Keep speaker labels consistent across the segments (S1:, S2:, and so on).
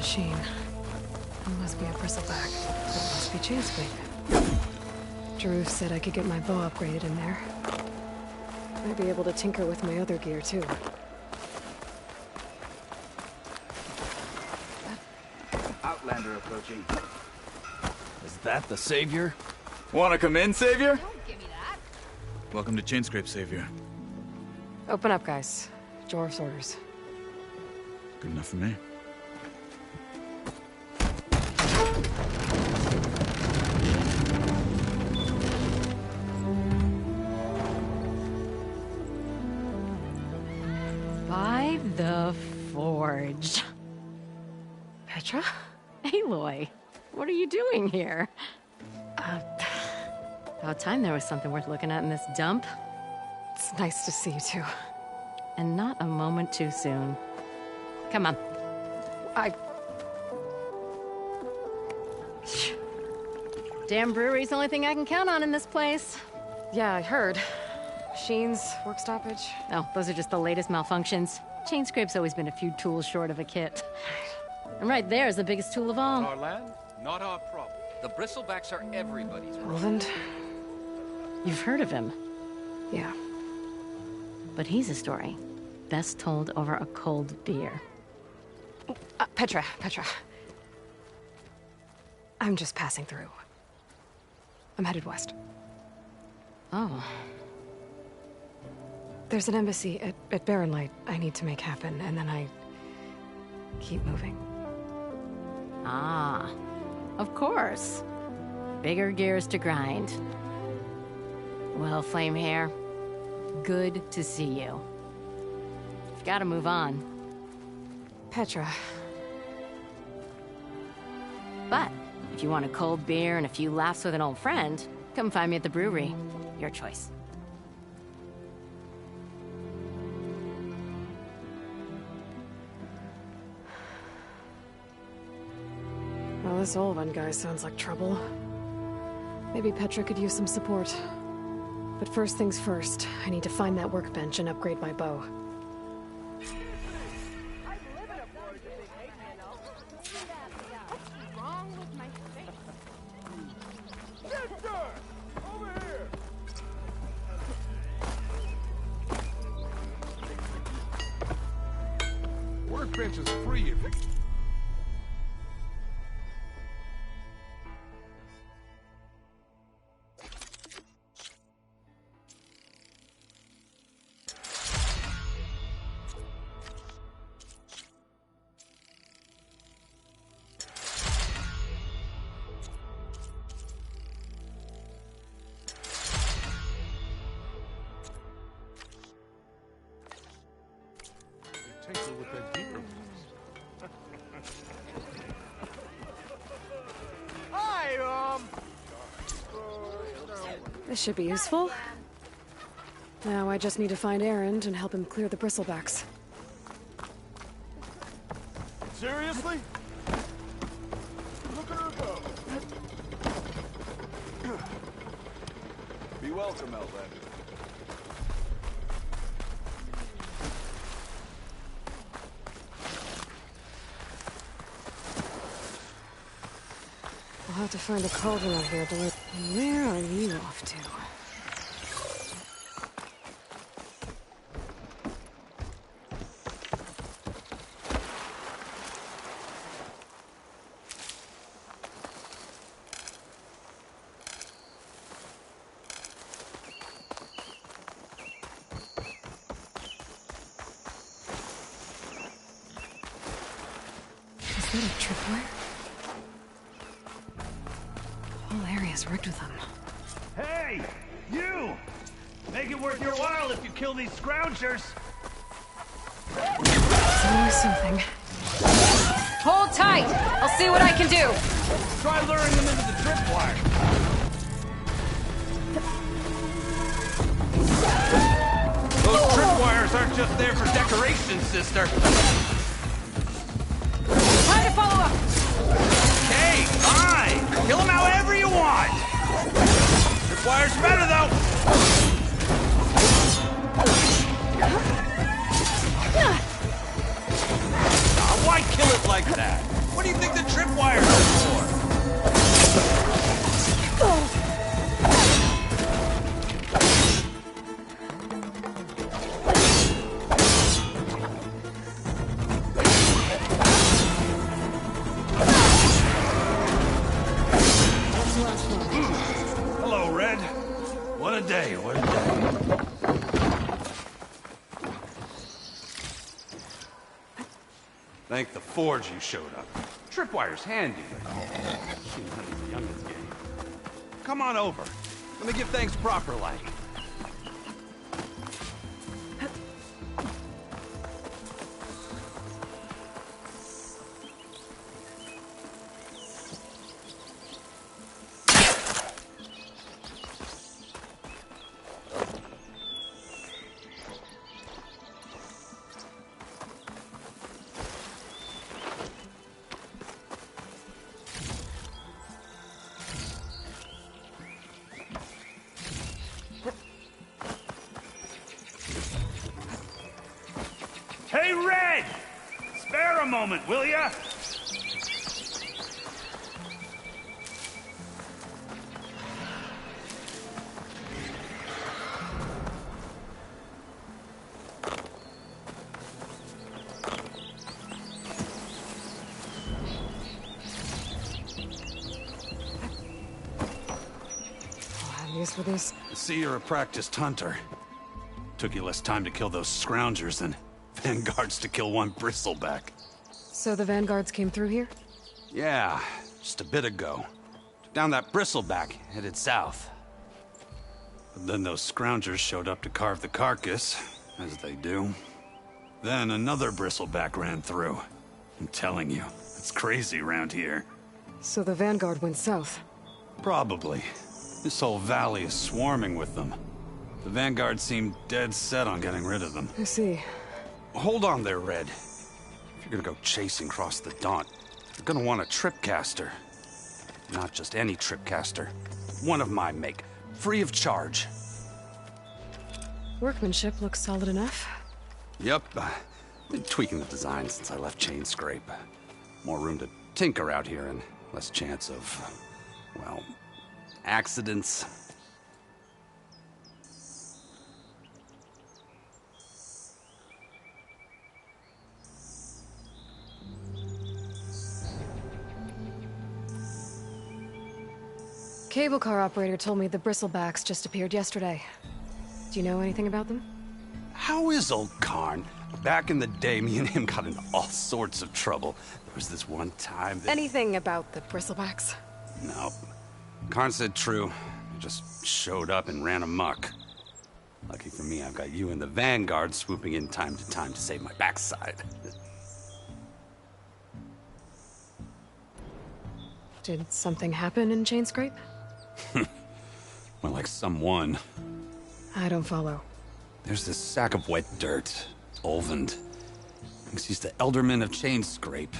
S1: machine. It must be a bristleback. It must be Chainscape. Drew said I could get my bow upgraded in there. I'd be able to tinker with my other gear, too.
S2: Outlander approaching.
S3: Is that the Savior?
S2: Wanna come in, Savior?
S4: Don't give me that.
S3: Welcome to Chainscrape, Savior.
S1: Open up, guys. Jorv's orders.
S3: Good enough for me.
S4: By the Forge.
S1: Petra?
S4: Aloy, what are you doing here? About time there was something worth looking at in this dump.
S1: It's nice to see you, too.
S4: And not a moment too soon. Come on. Damn brewery's the only thing I can count on in this place.
S1: Yeah, I heard. Machines, work stoppage.
S4: Oh, those are just the latest malfunctions. Chainscrape's always been a few tools short of a kit. And right there is the biggest tool of all.
S5: Our land, not our problem. The bristlebacks are everybody's problem.
S1: Roland?
S4: You've heard of him,
S1: Yeah.
S4: but he's a story best told over a cold beer.
S1: Petra. I'm just passing through. I'm headed west.
S4: Oh,
S1: There's an embassy at Barren Light I need to make happen, and then I keep moving.
S4: ah, of course. Bigger gears to grind. Well, Flamehair, good to see you. You've got to move on.
S1: Petra.
S4: But if you want a cold beer and a few laughs with an old friend, come find me at the brewery. Your choice.
S1: Well, this Olvan guy sounds like trouble. Maybe Petra could use some support. But first things first, I need to find that workbench and upgrade my bow.
S5: Workbench is free if you... Tinker with that gear.
S1: This should be useful. Now I just need to find Erend and help him clear the bristlebacks.
S5: Seriously? Look at her go. Be welcome, Outlander.
S1: I'll have to find a cauldron out here, but where are you off to? Is that a tripwire? Whole area's rigged with them.
S6: Hey! You! Make it worth your while if you kill these scroungers!
S1: It's always something.
S4: Hold tight! I'll see what I can do!
S6: Try luring them into the tripwire!
S5: Those tripwires aren't just there for decoration, sister.
S4: Time to follow up!
S5: Hey, fine! Kill them however you want! Tripwires are better, though! Why kill it like that? What do you think the tripwires are for?
S6: Hello, Red. What a day, what a day.
S7: Thank the Forge you showed up. Tripwire's handy, but nothing's a youngin's game. Come on over. Let me give thanks proper like.
S6: Hey, Red! Spare a moment, will ya?
S1: I'm used for this.
S7: I see you're a practiced hunter. Took you less time to kill those scroungers than Vanguards to kill one bristleback.
S1: So the Vanguards came through here?
S7: Yeah, just a bit ago. Took down that bristleback, headed south. But then those scroungers showed up to carve the carcass, as they do. Then another bristleback ran through. I'm telling you, it's crazy around here.
S1: So the Vanguard went south.
S7: Probably. This whole valley is swarming with them. The Vanguard seemed dead set on getting rid of them.
S1: I see.
S7: Hold on there, Red. If you're gonna go chasing across the Daunt, you're gonna want a tripcaster. Not just any tripcaster. One of my make. Free of charge.
S1: Workmanship looks solid enough.
S7: Yep. Been tweaking the design since I left Chainscrape. More room to tinker out here and less chance of, well, accidents.
S1: Cable car operator told me the bristlebacks just appeared yesterday. Do you know anything about them?
S7: How is old Karn? Back in the day, me and him got into all sorts of trouble. There was this one time that...
S1: Anything about the bristlebacks?
S7: No. Karn said true. He just showed up and ran amok. Lucky for me, I've got you and the Vanguard swooping in time to time to save my backside.
S1: Did something happen in Chainscrape?
S7: More like someone.
S1: I don't follow.
S7: There's this sack of wet dirt. Olvend. Thinks he's the Elderman of Chainscrape.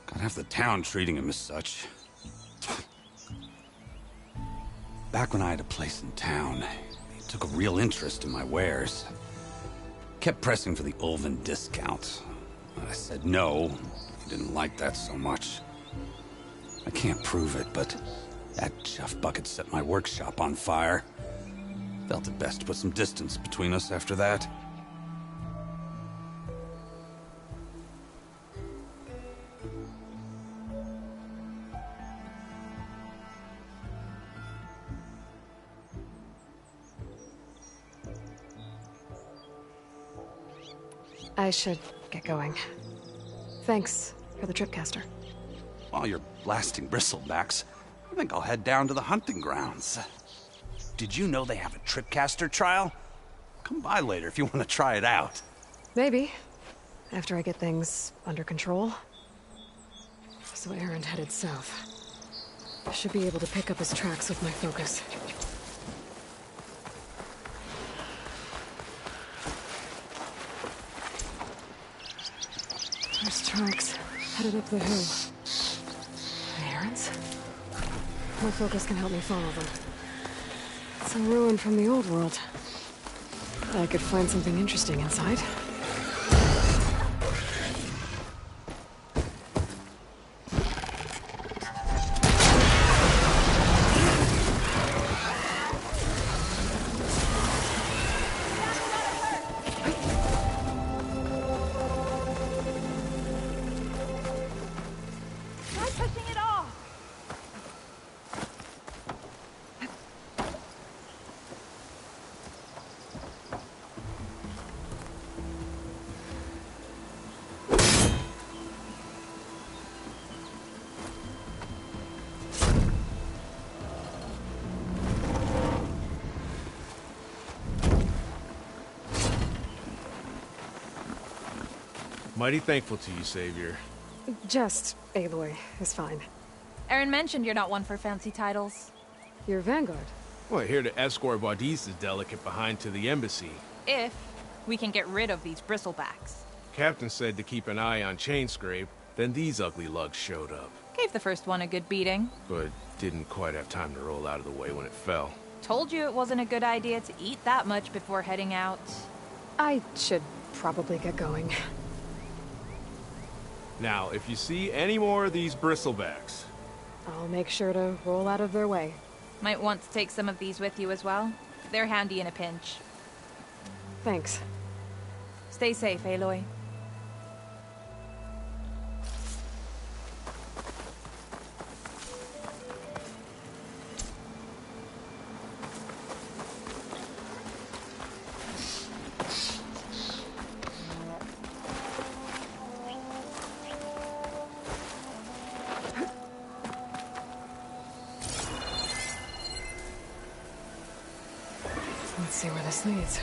S7: Got half the town treating him as such. Back when I had a place in town, he took a real interest in my wares. Kept pressing for the Olvend discount. I said no. He didn't like that so much. I can't prove it, but that chuff bucket set my workshop on fire. Felt it best to put some distance between us after that.
S1: I should get going. Thanks for the tripcaster.
S7: While you're blasting bristlebacks, I think I'll head down to the hunting grounds. Did you know they have a tripcaster trial? Come by later if you want to try it out.
S1: Maybe. After I get things under control. So Erend headed south. I should be able to pick up his tracks with my focus. There's tracks headed up the hill. Erend's? My focus can help me follow them. It's a ruin from the old world. I could find something interesting inside.
S8: Mighty thankful to you, Savior.
S1: Just Aloy is fine.
S9: Aaron mentioned you're not one for fancy titles.
S1: You're Vanguard.
S8: Well, here to escort Wadis's delicate behind to the embassy.
S9: If we can get rid of these bristlebacks.
S8: Captain said to keep an eye on Chainscrape, then these ugly lugs showed up.
S9: Gave the first one a good beating.
S8: But didn't quite have time to roll out of the way when it fell.
S9: Told you it wasn't a good idea to eat that much before heading out.
S1: I should probably get going.
S8: Now, if you see any more of these bristlebacks...
S1: I'll make sure to roll out of their way.
S9: Might want to take some of these with you as well. They're handy in a pinch.
S1: Thanks.
S9: Stay safe, Aloy.
S1: Let's see where this leads.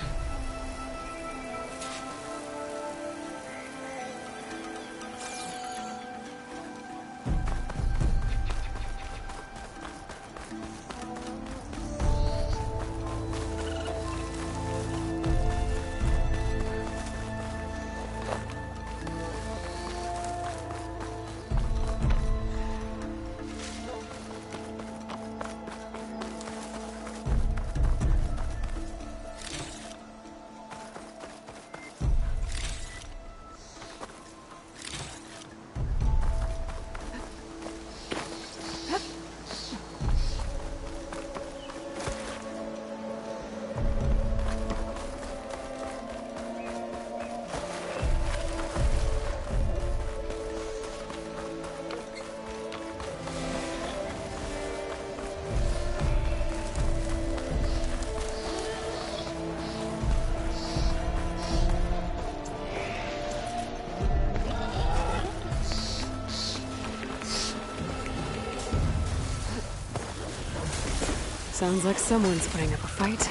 S1: Sounds like someone's putting up a fight.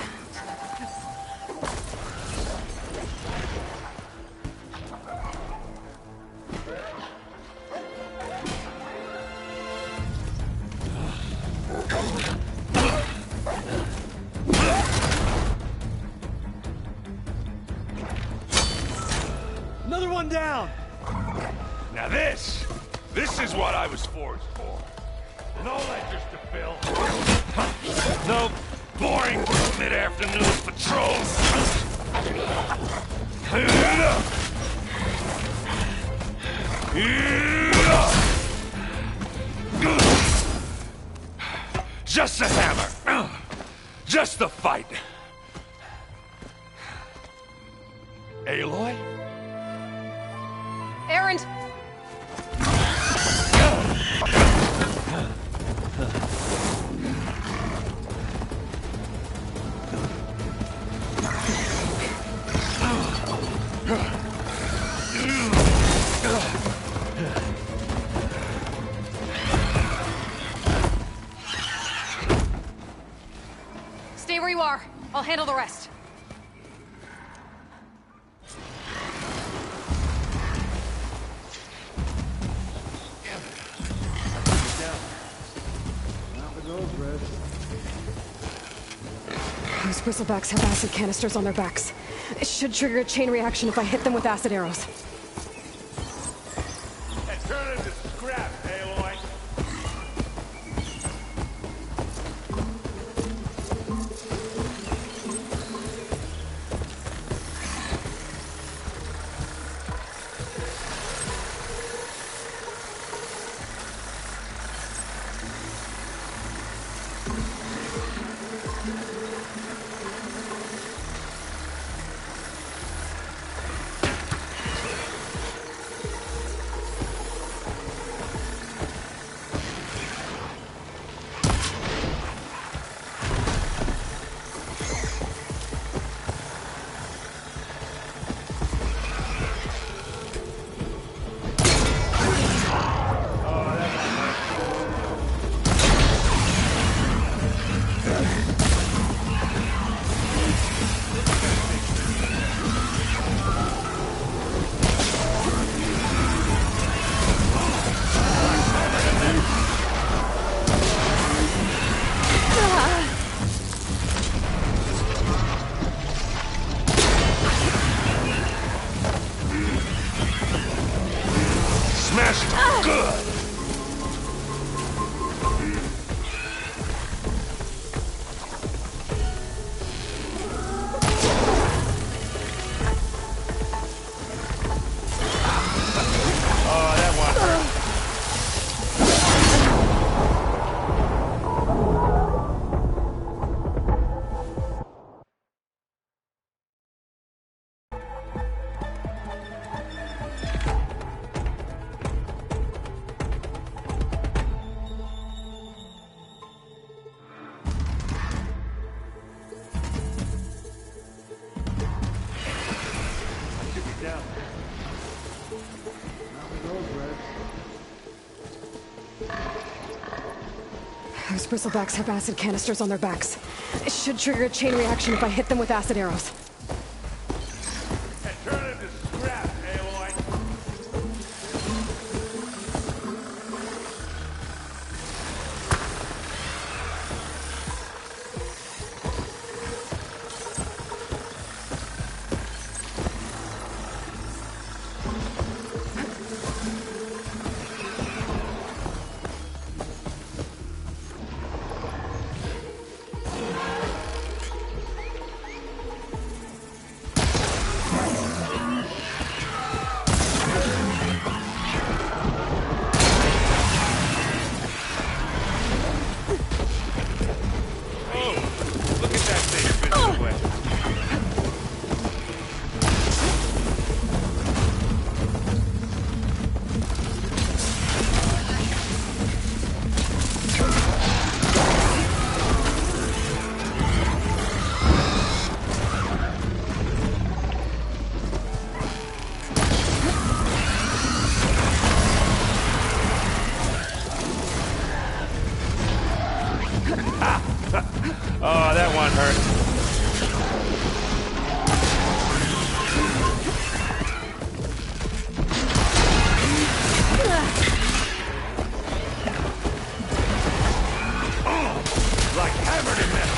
S6: Another one down!
S5: Now this is what I was forged for. No ledgers to fill. No boring mid-afternoon patrols. Just a hammer. Just the fight. Aloy?
S1: Aaron!
S9: Stay where you are. I'll handle the rest.
S1: Those bristlebacks have acid canisters on their backs. It should trigger a chain reaction if I hit them with acid arrows.
S5: And turn into scrap, Aloy. Smashed them good! Oh, that one hurt.
S1: Those bristlebacks have acid canisters on their backs. It should trigger a chain reaction if I hit them with acid arrows.
S5: And turn it to scrap, Aloy. Oh, that one hurt. Like hammered in metal.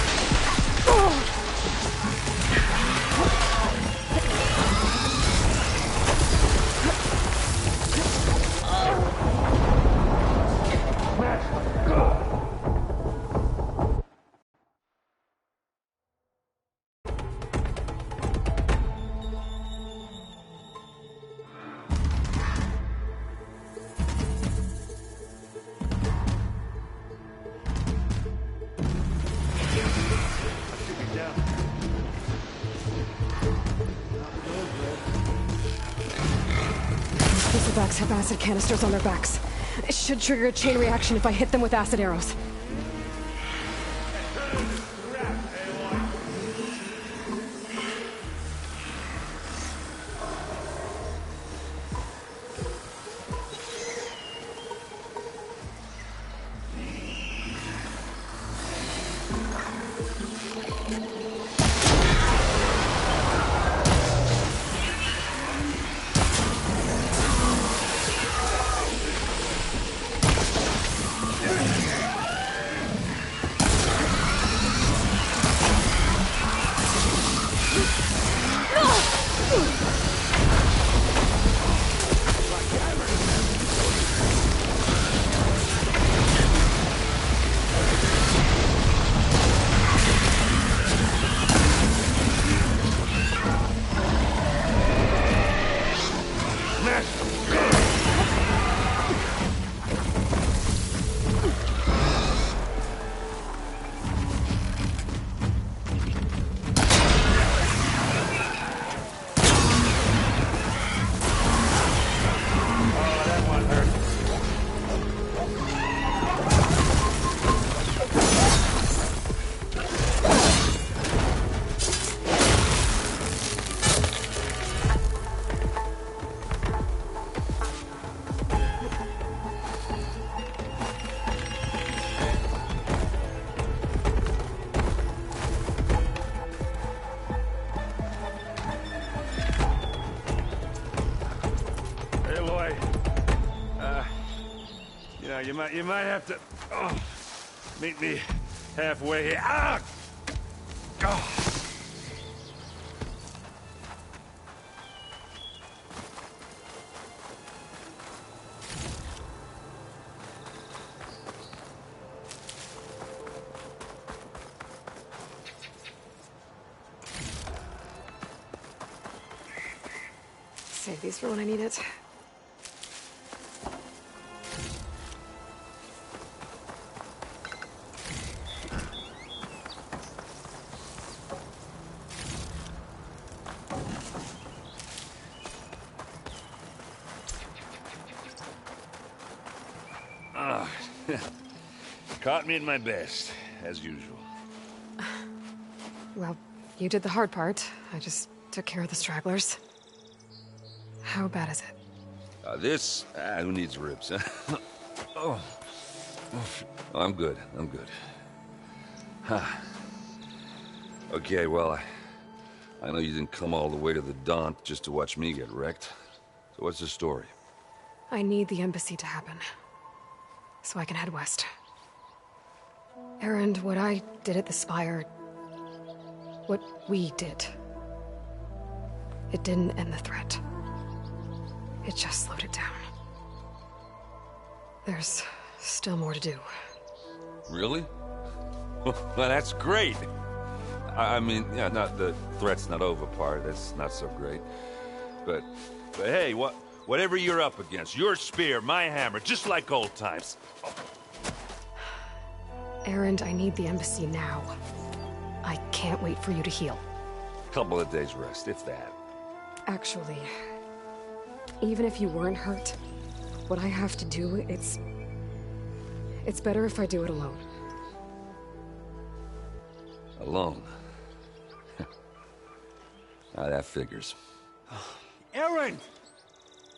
S1: Bristlebacks have acid canisters on their backs. It should trigger a chain reaction if I hit them with acid arrows. You might have to meet me halfway here. Ah! Oh. Save these for when I need it.
S5: Caught me at my best, as usual.
S1: Well, you did the hard part. I just took care of the stragglers. How bad is it?
S5: Who needs ribs, huh? Oh, I'm good, I'm good. Huh. Okay, well, I know you didn't come all the way to the Daunt just to watch me get wrecked. So what's the story?
S1: I need the embassy to happen, so I can head west. Erend, what I did at the Spire... what we did... it didn't end the threat. It just slowed it down. There's still more to do.
S5: Really? Well, that's great. I mean, yeah, not the threat's not over part, that's not so great. But hey, whatever you're up against, your spear, my hammer, just like old times.
S1: Erend, I need the embassy now. I can't wait for you to heal.
S5: Couple of days rest, if that.
S1: Actually, even if you weren't hurt, what I have to do, it's better if I do it alone.
S5: Alone? Now that figures.
S10: Erend!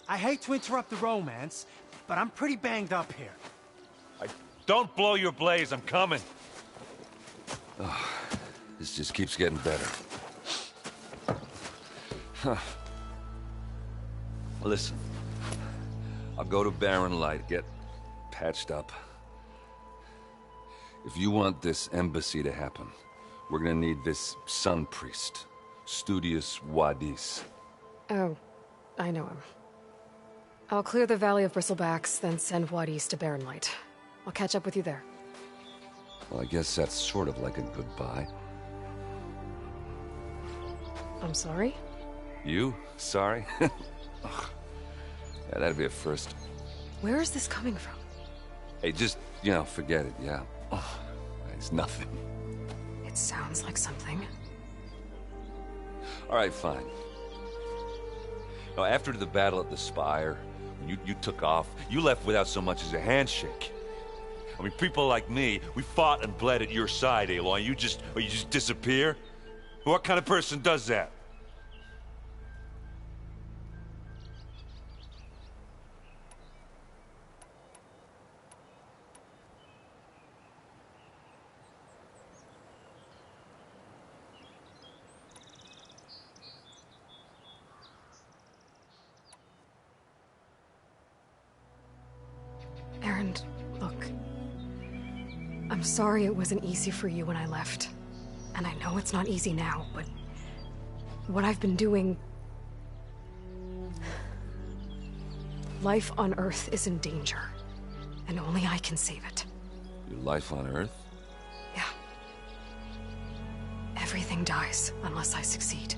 S10: I hate to interrupt the romance, but I'm pretty banged up here.
S5: Don't blow your blaze, I'm coming. Oh, this just keeps getting better. Huh. Listen, I'll go to Barren Light, get patched up. If you want this embassy to happen, we're gonna need this sun priest, Studius Wadis.
S1: Oh, I know him. I'll clear the Valley of Bristlebacks, then send Wadis to Barren Light. I'll catch up with you there.
S5: Well, I guess that's sort of like a goodbye.
S1: I'm sorry?
S5: You? Sorry? Ugh. Yeah, that'd be a first.
S1: Where is this coming from?
S5: Hey, just, forget it, yeah. Oh, it's nothing.
S1: It sounds like something.
S5: All right, fine. Now, after the battle at the Spire, when you took off, you left without so much as a handshake. I mean, people like me, we fought and bled at your side, Aloy. You just disappear? What kind of person does that?
S1: Erend, look. I'm sorry it wasn't easy for you when I left. And I know it's not easy now, but... what I've been doing... life on Earth is in danger. And only I can save it.
S5: Your life on Earth?
S1: Yeah. Everything dies unless I succeed.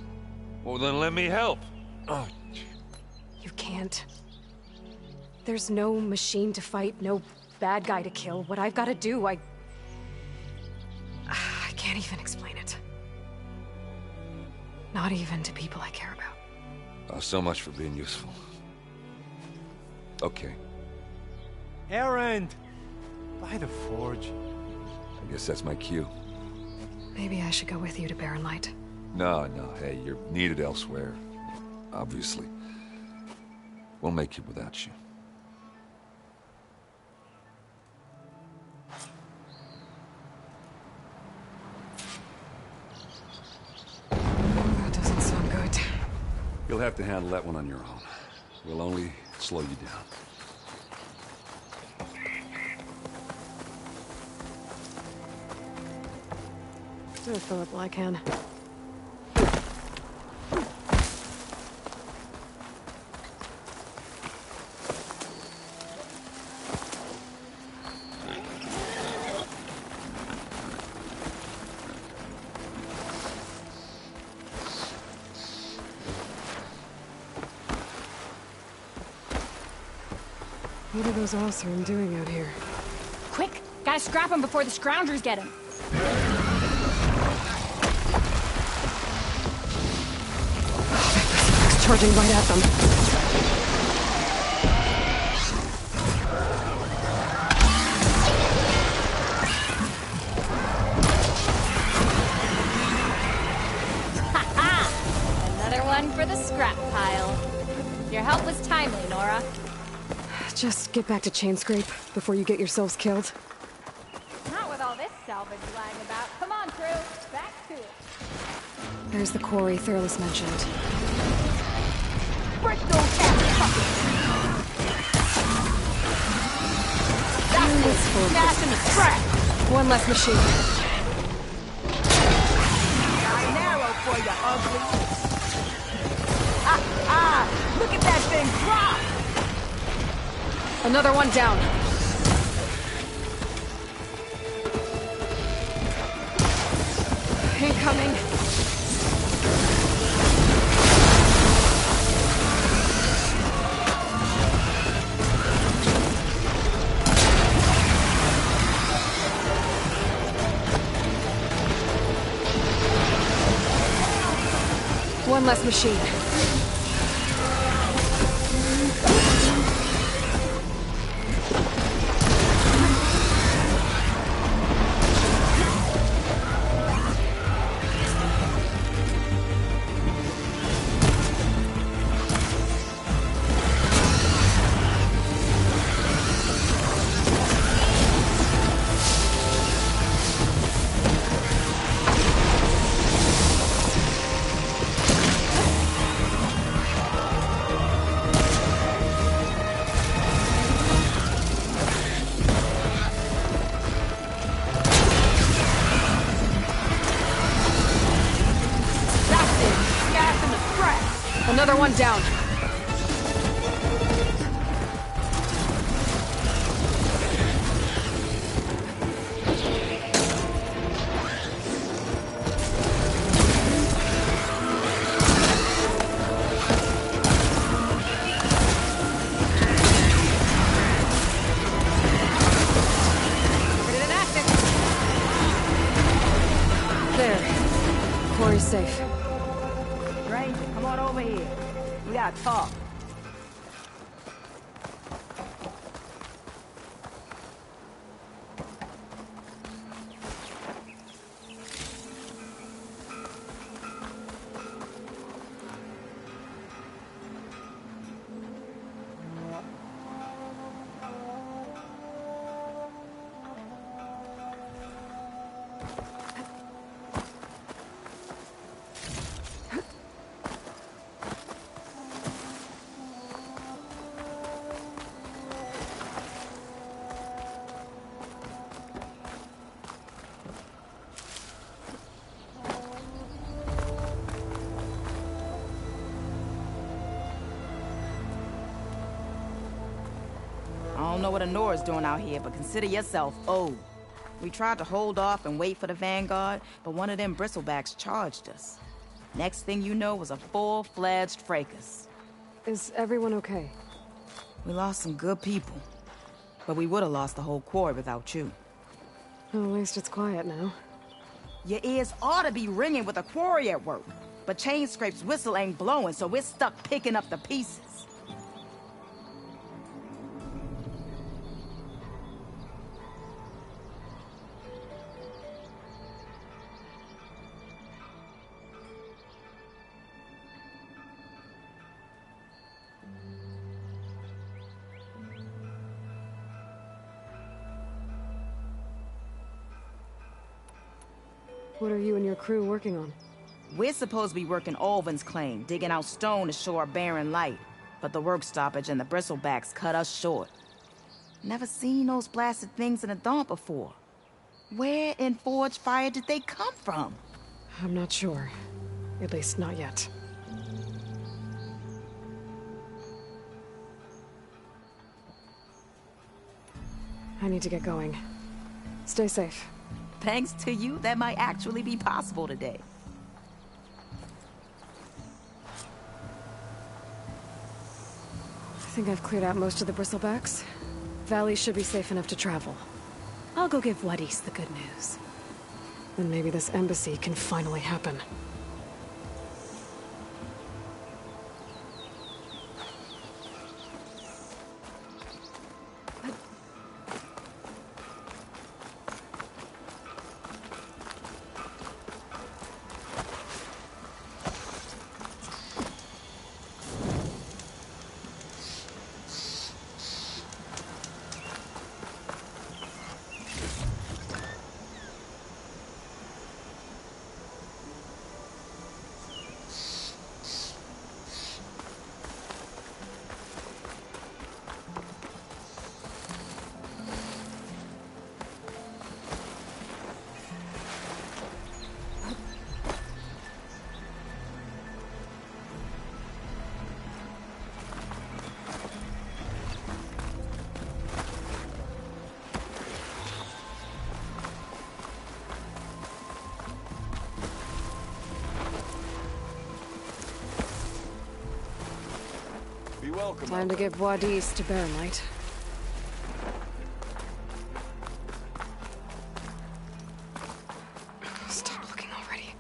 S5: Well, then let me help. Oh.
S1: You can't. There's no machine to fight, no bad guy to kill. What I've got to do, I can't even explain it. Not even to people I care about.
S5: Oh, so much for being useful. Okay.
S10: Erend! By the Forge.
S5: I guess that's my cue.
S1: Maybe I should go with you to Barren Light.
S5: No, hey, you're needed elsewhere. Obviously. We'll make it without you.
S1: That doesn't sound good.
S7: You'll have to handle that one on your own. We'll only slow you down.
S1: I'll fill up while I can. What are those Oseram doing out here?
S11: Quick! Gotta scrap him before the Scroungers get him!
S1: Charging right at them.
S11: Another one for the scrap pile. Your help was timely, Nora.
S1: Just get back to Chainscrape before you get yourselves killed.
S11: Not with all this salvage lying about. Come on, crew. Back to it.
S1: There's the quarry Thurles mentioned.
S11: Break those ass puppets! That's it! Smash in the scrap!
S1: One less machine.
S11: Got an arrow for you, ugly! Look at that thing drop!
S1: Another one down. Incoming. One less machine. Another one down. There. Quarry's safe.
S11: Ranger, come on over here. We gotta talk. I don't know what Honora's doing out here, but consider yourself owed. We tried to hold off and wait for the Vanguard, but one of them bristlebacks charged us. Next thing you know was a full-fledged fracas.
S1: Is everyone okay?
S11: We lost some good people, but we would have lost the whole quarry without you.
S1: Well, at least it's quiet now.
S11: Your ears ought to be ringing with a quarry at work, but Chainscrape's whistle ain't blowing, so we're stuck picking up the pieces.
S1: What are you and your crew working on?
S11: We're supposed to be working Ulvin's claim, digging out stone to show our barren light. But the work stoppage and the bristlebacks cut us short. Never seen those blasted things in the dawn before. Where in Forge Fire did they come from?
S1: I'm not sure. At least not yet. I need to get going. Stay safe.
S11: Thanks to you, that might actually be possible today.
S1: I think I've cleared out most of the bristlebacks. Valley should be safe enough to travel. I'll go give Wadis the good news. Then maybe this embassy can finally happen. Time to give Wadis to Baronlight. Stop looking already.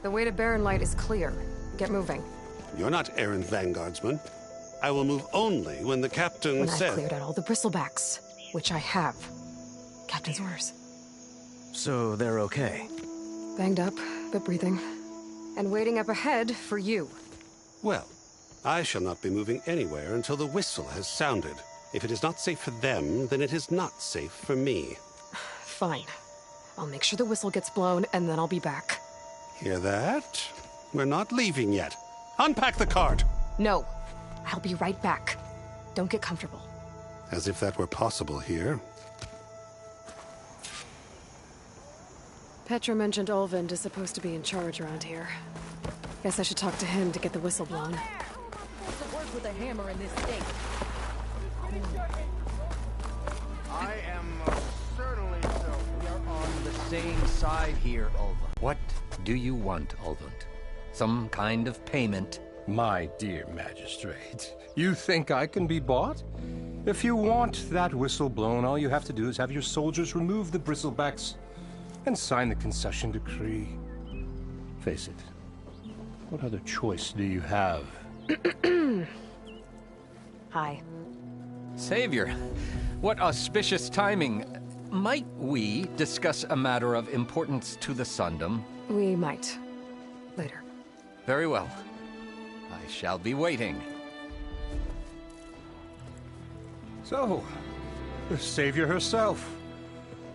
S1: The way to Baronlight is clear. Get moving.
S12: You're not errant vanguardsman. I will move only when the captain
S1: When
S12: says...
S1: I've cleared out all the bristlebacks, which I have. Captain's orders.
S13: So they're okay?
S1: Banged up, but breathing. And waiting up ahead for you.
S12: Well, I shall not be moving anywhere until the whistle has sounded. If it is not safe for them, then it is not safe for me.
S1: Fine. I'll make sure the whistle gets blown, and then I'll be back.
S12: Hear that? We're not leaving yet. Unpack the cart!
S1: No. I'll be right back. Don't get comfortable.
S12: As if that were possible here.
S1: Petra mentioned Olvind is supposed to be in charge around here. Guess I should talk to him to get the whistle blown.
S11: To work with a hammer in this state.
S14: I am certainly so. We are on the same side here, Olvind.
S15: What do you want, Olvind? Some kind of payment?
S16: My dear magistrate, you think I can be bought? If you want that whistle blown, all you have to do is have your soldiers remove the bristlebacks and sign the concession decree. Face it, what other choice do you have?
S1: Hi.
S15: Savior, what auspicious timing. Might we discuss a matter of importance to the Sundom?
S1: We might. Later.
S15: Very well. I shall be waiting.
S16: So, the savior herself.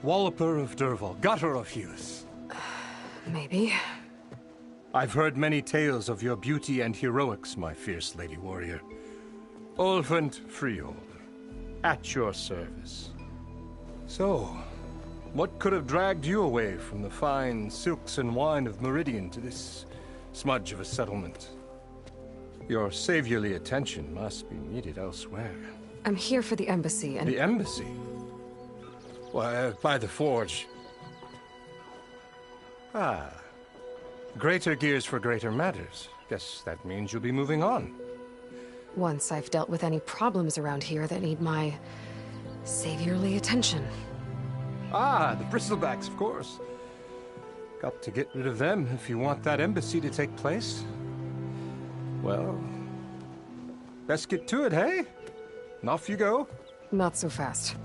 S16: Walloper of Derval, gutter of youth.
S1: Maybe.
S16: I've heard many tales of your beauty and heroics, my fierce lady warrior. Olvind Freehold, at your service. So, what could have dragged you away from the fine silks and wine of Meridian to this smudge of a settlement? Your saviorly attention must be needed elsewhere.
S1: I'm here for the embassy and...
S16: The embassy? Why, by the forge. Ah. Greater gears for greater matters. Guess that means you'll be moving on.
S1: Once I've dealt with any problems around here that need my... saviorly attention.
S16: Ah, the bristlebacks, of course. Got to get rid of them if you want that embassy to take place. Well, best get to it, hey? And off you go.
S1: Not so fast.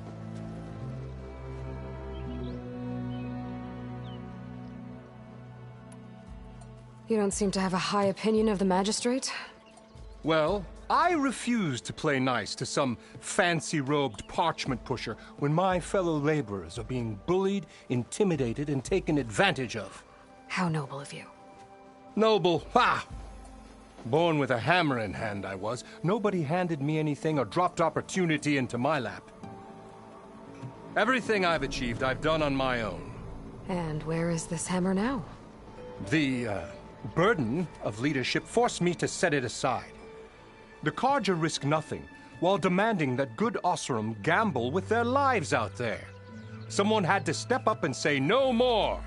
S1: You don't seem to have a high opinion of the magistrate?
S16: Well, I refuse to play nice to some fancy-robed parchment pusher when my fellow laborers are being bullied, intimidated, and taken advantage of.
S1: How noble of you.
S16: Noble? Ha! Born with a hammer in hand, I was. Nobody handed me anything or dropped opportunity into my lap. Everything I've achieved, I've done on my own.
S1: And where is this hammer now?
S16: The burden of leadership forced me to set it aside. The Carja risk nothing, while demanding that good Oseram gamble with their lives out there. Someone had to step up and say no more.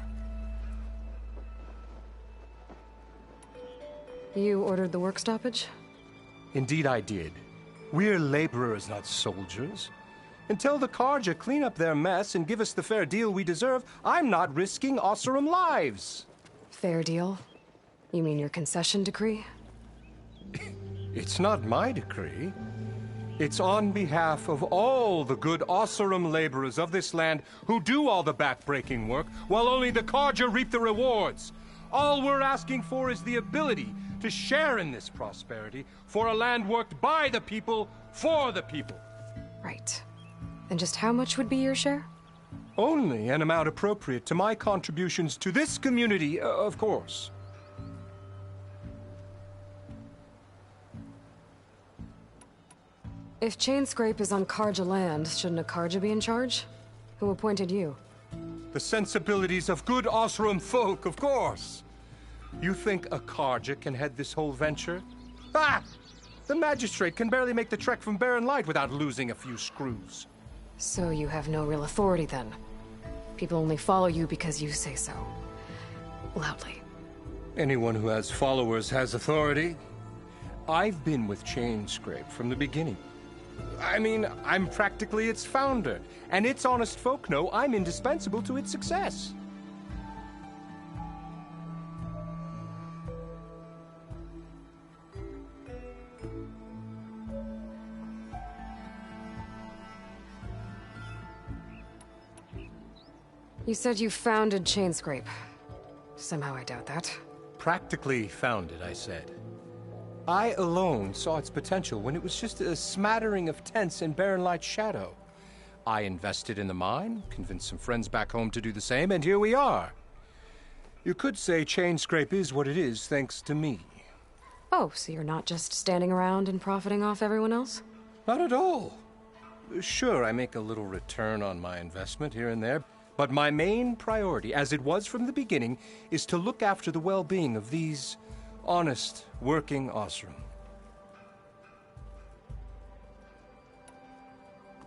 S1: You ordered the work stoppage?
S16: Indeed I did. We're laborers, not soldiers. Until the Carja clean up their mess and give us the fair deal we deserve, I'm not risking Oseram lives.
S1: Fair deal? You mean your concession decree?
S16: It's not my decree. It's on behalf of all the good Oseram laborers of this land who do all the back-breaking work, while only the Carja reap the rewards. All we're asking for is the ability to share in this prosperity for a land worked by the people, for the people.
S1: Right. And just how much would be your share?
S16: Only an amount appropriate to my contributions to this community, of course.
S1: If Chainscrape is on Carja land, shouldn't a Carja be in charge? Who appointed you?
S16: The sensibilities of good Oseram folk, of course. You think a Carja can head this whole venture? Ah! The magistrate can barely make the trek from Barren Light without losing a few screws.
S1: So you have no real authority then? People only follow you because you say so. Loudly.
S16: Anyone who has followers has authority. I've been with Chainscrape from the beginning. I mean, I'm practically its founder, and its honest folk know I'm indispensable to its success.
S1: You said you founded Chainscrape. Somehow I doubt that.
S16: Practically founded, I said. I alone saw its potential when it was just a smattering of tents in Barren Light's shadow. I invested in the mine, convinced some friends back home to do the same, and here we are. You could say Chainscrape is what it is thanks to me.
S1: Oh, so you're not just standing around and profiting off everyone else?
S16: Not at all. Sure, I make a little return on my investment here and there, but my main priority, as it was from the beginning, is to look after the well-being of these honest, working Oseram.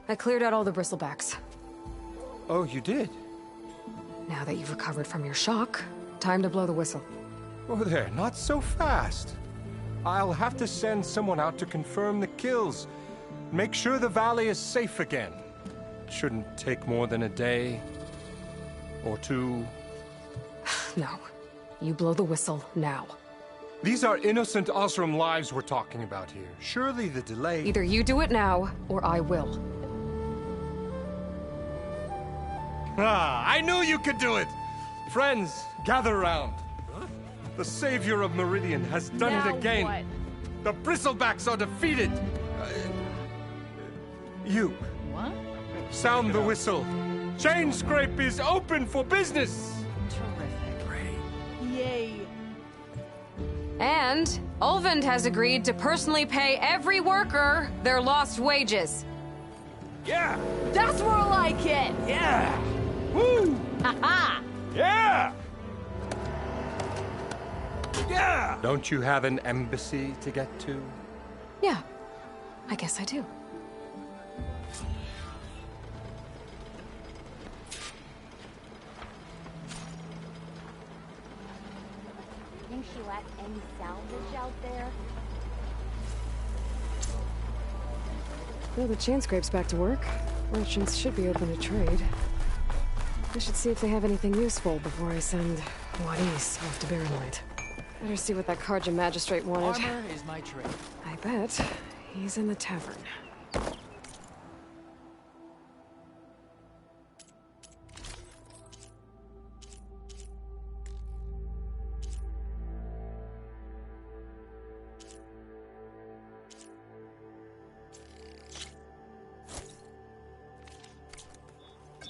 S1: I cleared out all the bristlebacks.
S16: Oh, you did?
S1: Now that you've recovered from your shock, time to blow the whistle.
S16: Oh there, not so fast. I'll have to send someone out to confirm the kills. Make sure the valley is safe again. Shouldn't take more than a day or two.
S1: No. You blow the whistle now.
S16: These are innocent Oseram lives we're talking about here. Surely the delay...
S1: Either you do it now, or I will.
S16: Ah, I knew you could do it! Friends, gather around. The savior of Meridian has done it again. What? The Bristlebacks are defeated. You.
S9: What?
S16: Sound the whistle. Chainscrape is open for business.
S9: Terrific.
S16: Great.
S9: Yay.
S1: And Ulvund has agreed to personally pay every worker their lost wages.
S2: Yeah!
S9: That's more like it!
S2: Yeah!
S16: Woo!
S9: Ha-ha!
S2: Yeah! Yeah!
S16: Don't you have an embassy to get to?
S1: Yeah, I guess I do.
S17: Think she left any salvage out there?
S1: Well, the Chainscrape's back to work. Merchants should be open to trade. I should see if they have anything useful before I send Wadis off to Barren Light. Better see what that Carja magistrate wanted.
S18: Armor is my trade.
S1: I bet he's in the tavern.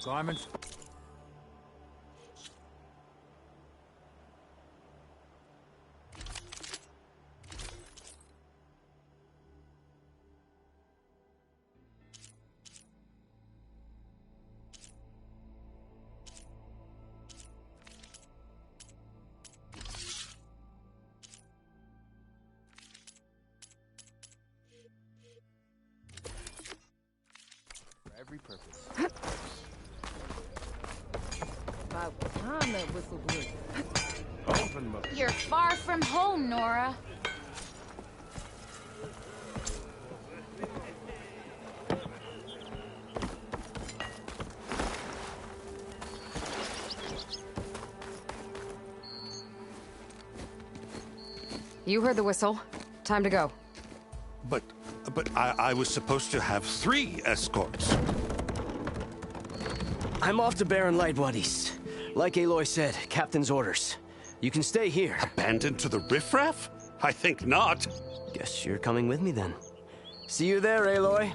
S2: Garments.
S11: when the whistle blew.
S16: Open the...
S17: You're far from home, Nora.
S1: You heard the whistle. Time to go.
S12: But I was supposed to have 3 escorts.
S13: I'm off to Barren Light, Wadis. Like Aloy said, Captain's orders. You can stay here.
S12: Abandoned to the riffraff? I think not.
S13: Guess you're coming with me then. See you there, Aloy.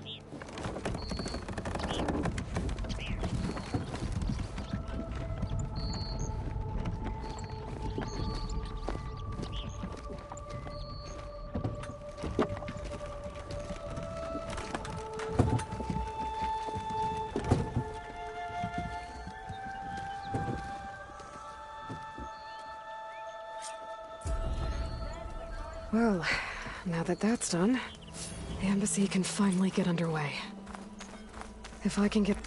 S1: Well, now that that's done, the embassy can finally get underway. If I can get...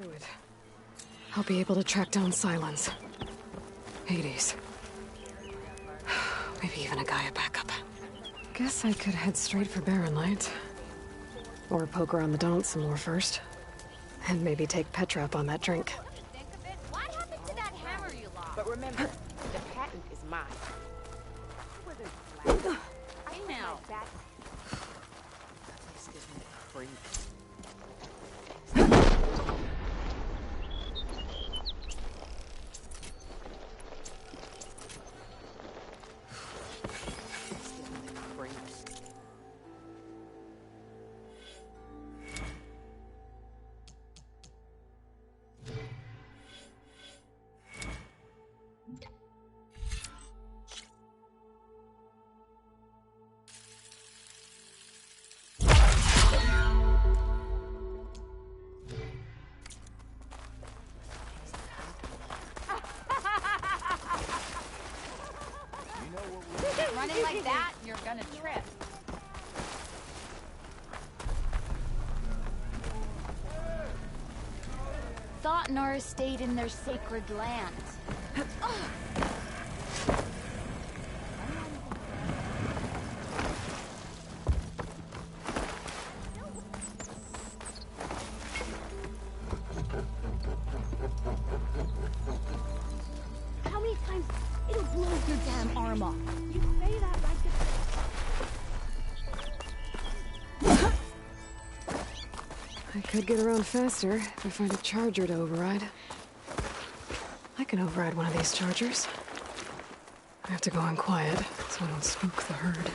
S1: Fluid. I'll be able to track down Silence. Hades. Maybe even a Gaia backup. Guess I could head straight for Barren Light. Or poke around the Daunt some more first. And maybe take Petra up on that drink.
S17: What happened to that hammer you lost?
S11: But remember, the patent is mine.
S17: I know. That
S11: place gives me the creeps.
S17: running like that, you're gonna trip. Thought Nora stayed in their sacred land. How many times it'll blow your damn arm off? You say that like
S1: I could get around faster if I find a charger to override. I can override one of these chargers. I have to go in quiet so I don't spook the herd.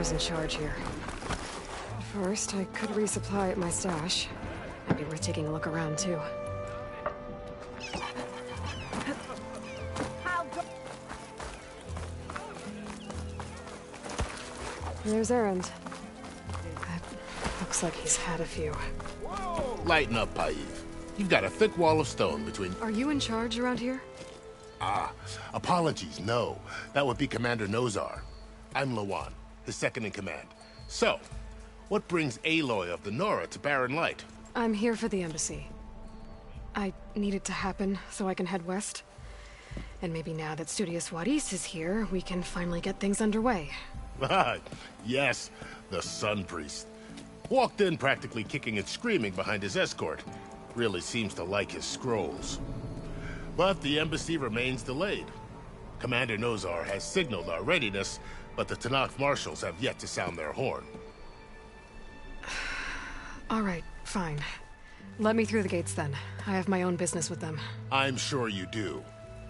S1: whoever's in charge here. First, I could resupply at my stash. Might be worth taking a look around, too. There's Erend. Looks like he's had a few.
S18: Lighten up, Paiv. You've got a thick wall of stone between...
S1: Are you in charge around here?
S18: Ah, apologies, no. That would be Commander Nozar. I'm Lawan, his second in command. So, what brings Aloy of the Nora to Barren Light?
S1: I'm here for the embassy. I need it to happen so I can head west. And maybe now that Studious Wadis is here, we can finally get things underway.
S18: Yes, the Sun Priest. Walked in practically kicking and screaming behind his escort. Really seems to like his scrolls. But the embassy remains delayed. Commander Nozar has signaled our readiness, but the Tenakth marshals have yet to sound their horn.
S1: All right, fine. Let me through the gates then. I have my own business with them.
S18: I'm sure you do,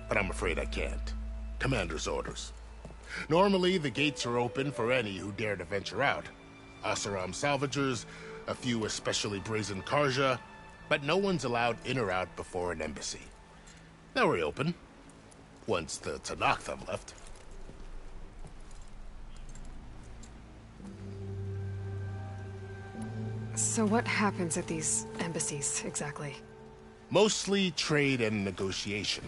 S18: but I'm afraid I can't. Commander's orders. Normally, the gates are open for any who dare to venture out. Oseram salvagers, a few especially brazen Karja, but no one's allowed in or out before an embassy. They'll reopen, once the Tenakth have left.
S1: So what happens at these embassies, exactly?
S18: Mostly trade and negotiation.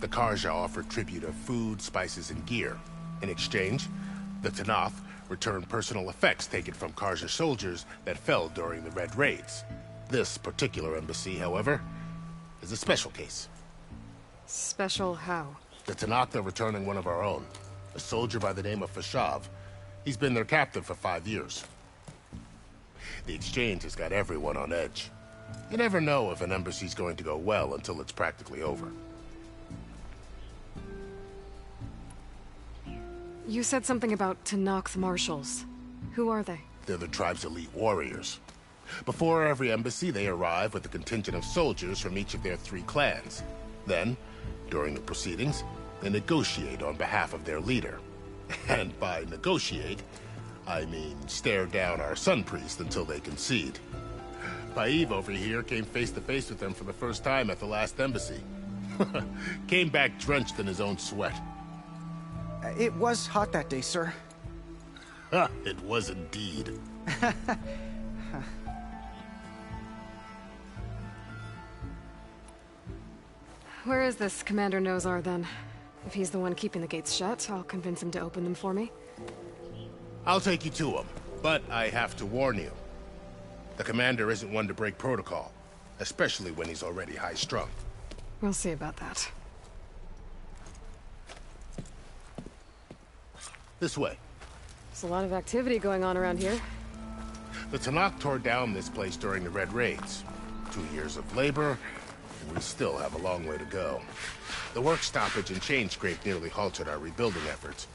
S18: The Karja offer tribute of food, spices, and gear. In exchange, the Tenakth return personal effects taken from Karja soldiers that fell during the Red Raids. This particular embassy, however, is a special case.
S1: Special how?
S18: The Tenakth are returning one of our own, a soldier by the name of Fashav. He's been their captain for 5 years. The exchange has got everyone on edge. You never know if an embassy's going to go well until it's practically over.
S1: You said something about Tenakth marshals. Who are they?
S18: They're the tribe's elite warriors. Before every embassy, they arrive with a contingent of soldiers from each of their 3 clans. Then, during the proceedings, they negotiate on behalf of their leader. And by negotiate, I mean stare down our Sun Priest until they concede. Paiv over here came face to face with them for the first time at the last embassy. Came back drenched in his own sweat.
S14: It was hot that day, sir.
S18: It was indeed.
S1: Where is this Commander Nozar, then? If he's the one keeping the gates shut, I'll convince him to open them for me.
S18: I'll take you to him, but I have to warn you. The commander isn't one to break protocol, especially when he's already high-strung.
S1: We'll see about that.
S18: This way.
S1: There's a lot of activity going on around here.
S18: The Tenakth tore down this place during the Red Raids. 2 years of labor, and we still have a long way to go. The work stoppage and chain scrape nearly halted our rebuilding efforts.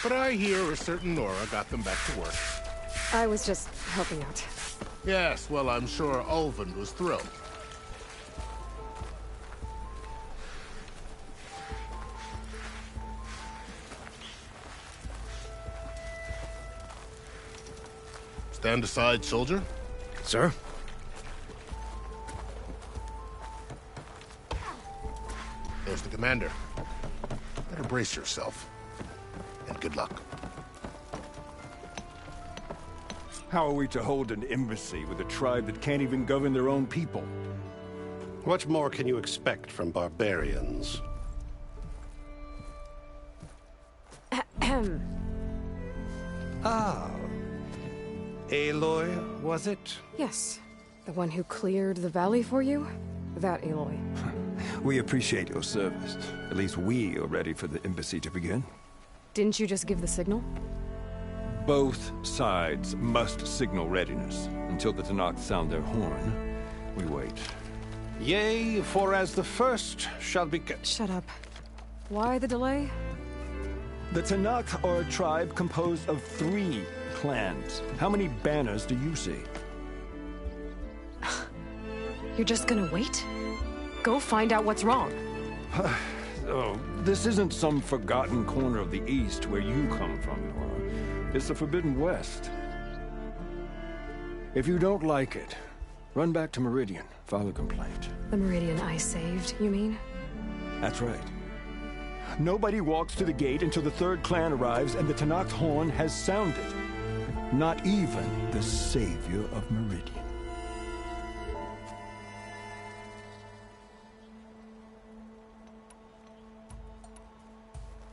S18: But I hear a certain Nora got them back to work.
S1: I was just helping out.
S18: Yes, well, I'm sure Ulvund was thrilled. Stand aside, soldier.
S13: Sir?
S18: There's the commander. Better brace yourself. And good luck.
S19: How are we to hold an embassy with a tribe that can't even govern their own people?
S12: What more can you expect from barbarians?
S10: Ah. Aloy, was it?
S1: Yes. The one who cleared the valley for you? That Aloy.
S19: We appreciate your service. At least we are ready for the embassy to begin.
S1: Didn't you just give the signal?
S19: Both sides must signal readiness. Until the Tenakth sound their horn, we wait.
S12: Yea, for as the first shall be...
S1: Shut up. Why the delay?
S19: The Tenakth are a tribe composed of 3 clans. How many banners do you see?
S1: You're just gonna wait? Go find out what's wrong.
S19: Oh, this isn't some forgotten corner of the East where you come from, Nora. It's the Forbidden West. If you don't like it, run back to Meridian, file a complaint.
S1: The Meridian I saved, you mean?
S19: That's right. Nobody walks to the gate until the third clan arrives and the Tenakth horn has sounded. Not even the savior of Meridian.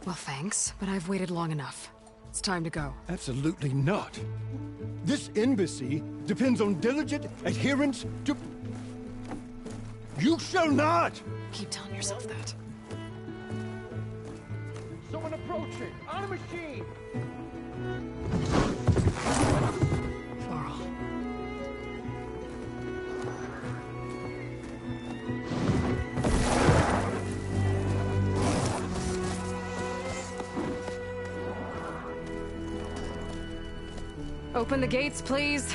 S1: Well, thanks, but I've waited long enough. It's time to go.
S19: Absolutely not. This embassy depends on diligent adherence to... You shall not!
S1: Keep telling yourself that.
S14: Someone approaching! On a machine!
S1: Varl. Open the gates, please.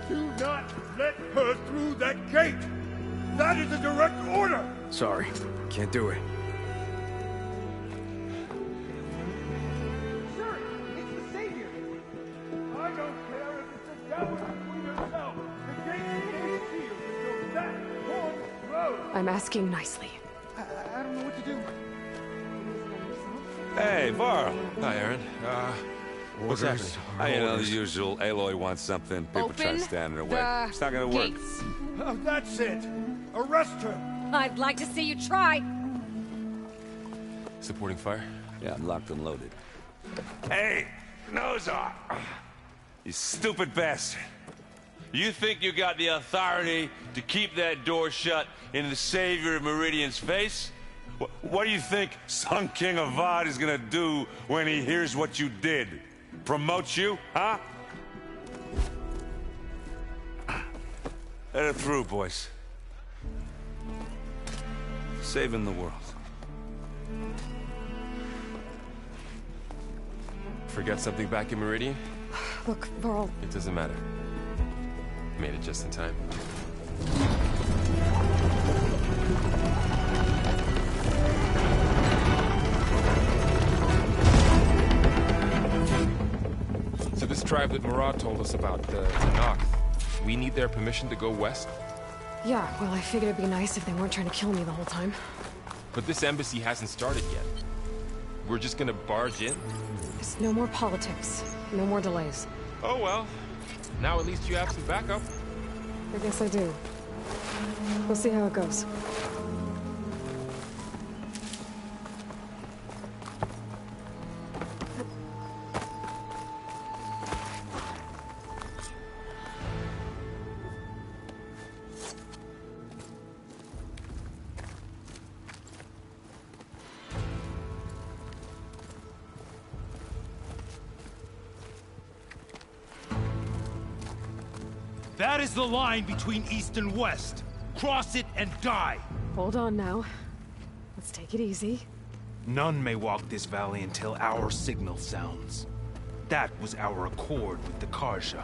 S16: Do not let her through that gate! That is a direct order!
S13: Sorry, can't do it.
S16: Sir, it's the Savior! I don't care if it's a devil between yourself! The gate is sealed until that horn blows!
S1: I'm asking nicely.
S10: I don't know what to do.
S5: Hey, Varl.
S8: Hi, Aaron. What's
S5: Orders.
S8: happening?
S5: You know, the usual. Aloy wants something. People try to stand in her way. It's not gonna work.
S16: Oh, that's it! Arrest her!
S17: I'd like to see you try.
S8: Supporting fire?
S5: Yeah, I'm locked and loaded. Hey, Nozar! You stupid bastard. You think you got the authority to keep that door shut in the Savior of Meridian's face? What do you think Sun King Avad is gonna do when he hears what you did? Promote you, huh? Let her through, boys. Saving the world.
S8: Forget something back in Meridian?
S1: Look, Varl.
S8: It doesn't matter. Made it just in time. So this tribe that Murad told us about, the Tenakth, we need their permission to go west?
S1: Yeah, well, I figured it'd be nice if they weren't trying to kill me the whole time.
S8: But this embassy hasn't started yet. We're just gonna barge in?
S1: There's no more politics. No more delays.
S8: Oh well. Now at least you have some backup.
S1: I guess I do. We'll see how it goes.
S10: That is the line between East and West. Cross it and die.
S1: Hold on now. Let's take it easy.
S10: None may walk this valley until our signal sounds. That was our accord with the Karja.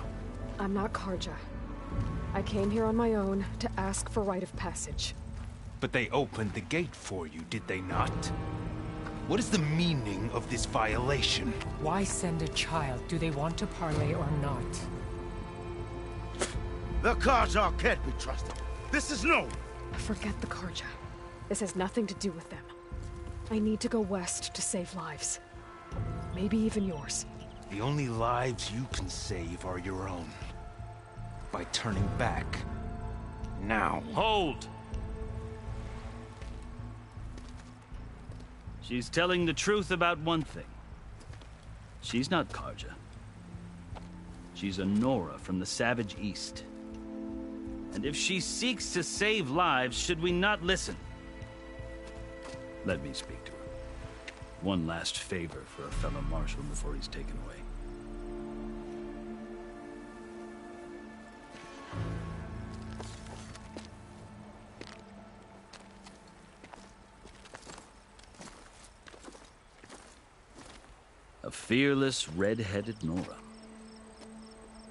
S1: I'm not Karja. I came here on my own to ask for rite of passage.
S10: But they opened the gate for you, did they not? What is the meaning of this violation?
S20: Why send a child? Do they want to parley or not?
S6: The Karja can't be trusted. This is no.
S1: Forget the Karja. This has nothing to do with them. I need to go west to save lives. Maybe even yours.
S10: The only lives you can save are your own. By turning back. Now.
S6: Hold! She's telling the truth about one thing. She's not Karja. She's a Nora from the Savage East. And if she seeks to save lives, should we not listen? Let me speak to her. One last favor for a fellow marshal before he's taken away. A fearless, red-headed Nora.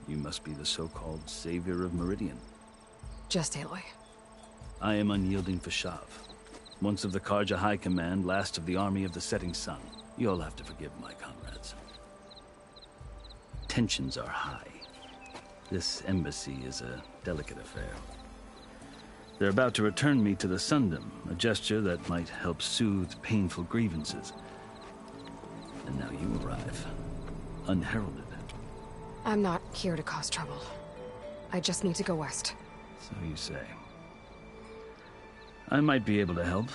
S6: You must be the so-called Savior of Meridian.
S1: Just Aloy.
S6: I am Unyielding Fashav. Once of the Karja High Command, last of the Army of the Setting Sun. You'll have to forgive my comrades. tensions are high. This embassy is a delicate affair. They're about to return me to the Sundom, a gesture that might help soothe painful grievances. And now you arrive, unheralded.
S1: I'm not here to cause trouble. I just need to go west.
S6: So you say. I might be able to help,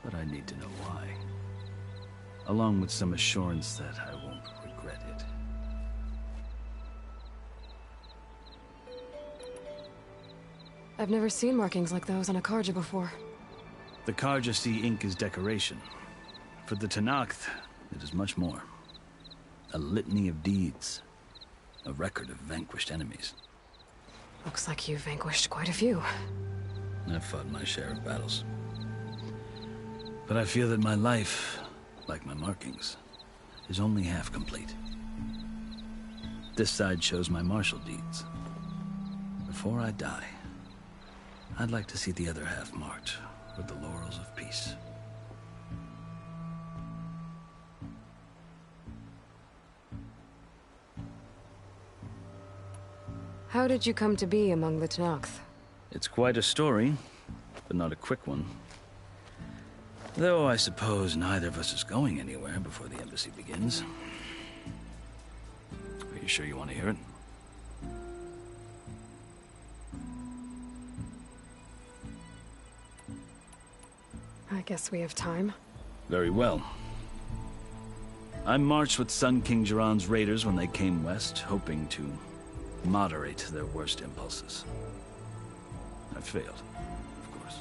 S6: but I need to know why. Along with some assurance that I won't regret it.
S1: I've never seen markings like those on a Karja before.
S6: The Karja see ink as decoration. For the Tenakth, it is much more. A litany of deeds. A record of vanquished enemies.
S1: Looks like you've vanquished quite a few.
S6: I've fought my share of battles. But I feel that my life, like my markings, is only half complete. This side shows my martial deeds. Before I die, I'd like to see the other half marked with the laurels of peace.
S1: How did you come to be among the Tenakth?
S6: It's quite a story, but not a quick one. Though I suppose neither of us is going anywhere before the embassy begins. Are you sure you want to hear it?
S1: I guess we have time.
S6: Very well. I marched with Sun King Jiran's raiders when they came west, hoping to moderate their worst impulses. I failed, of course.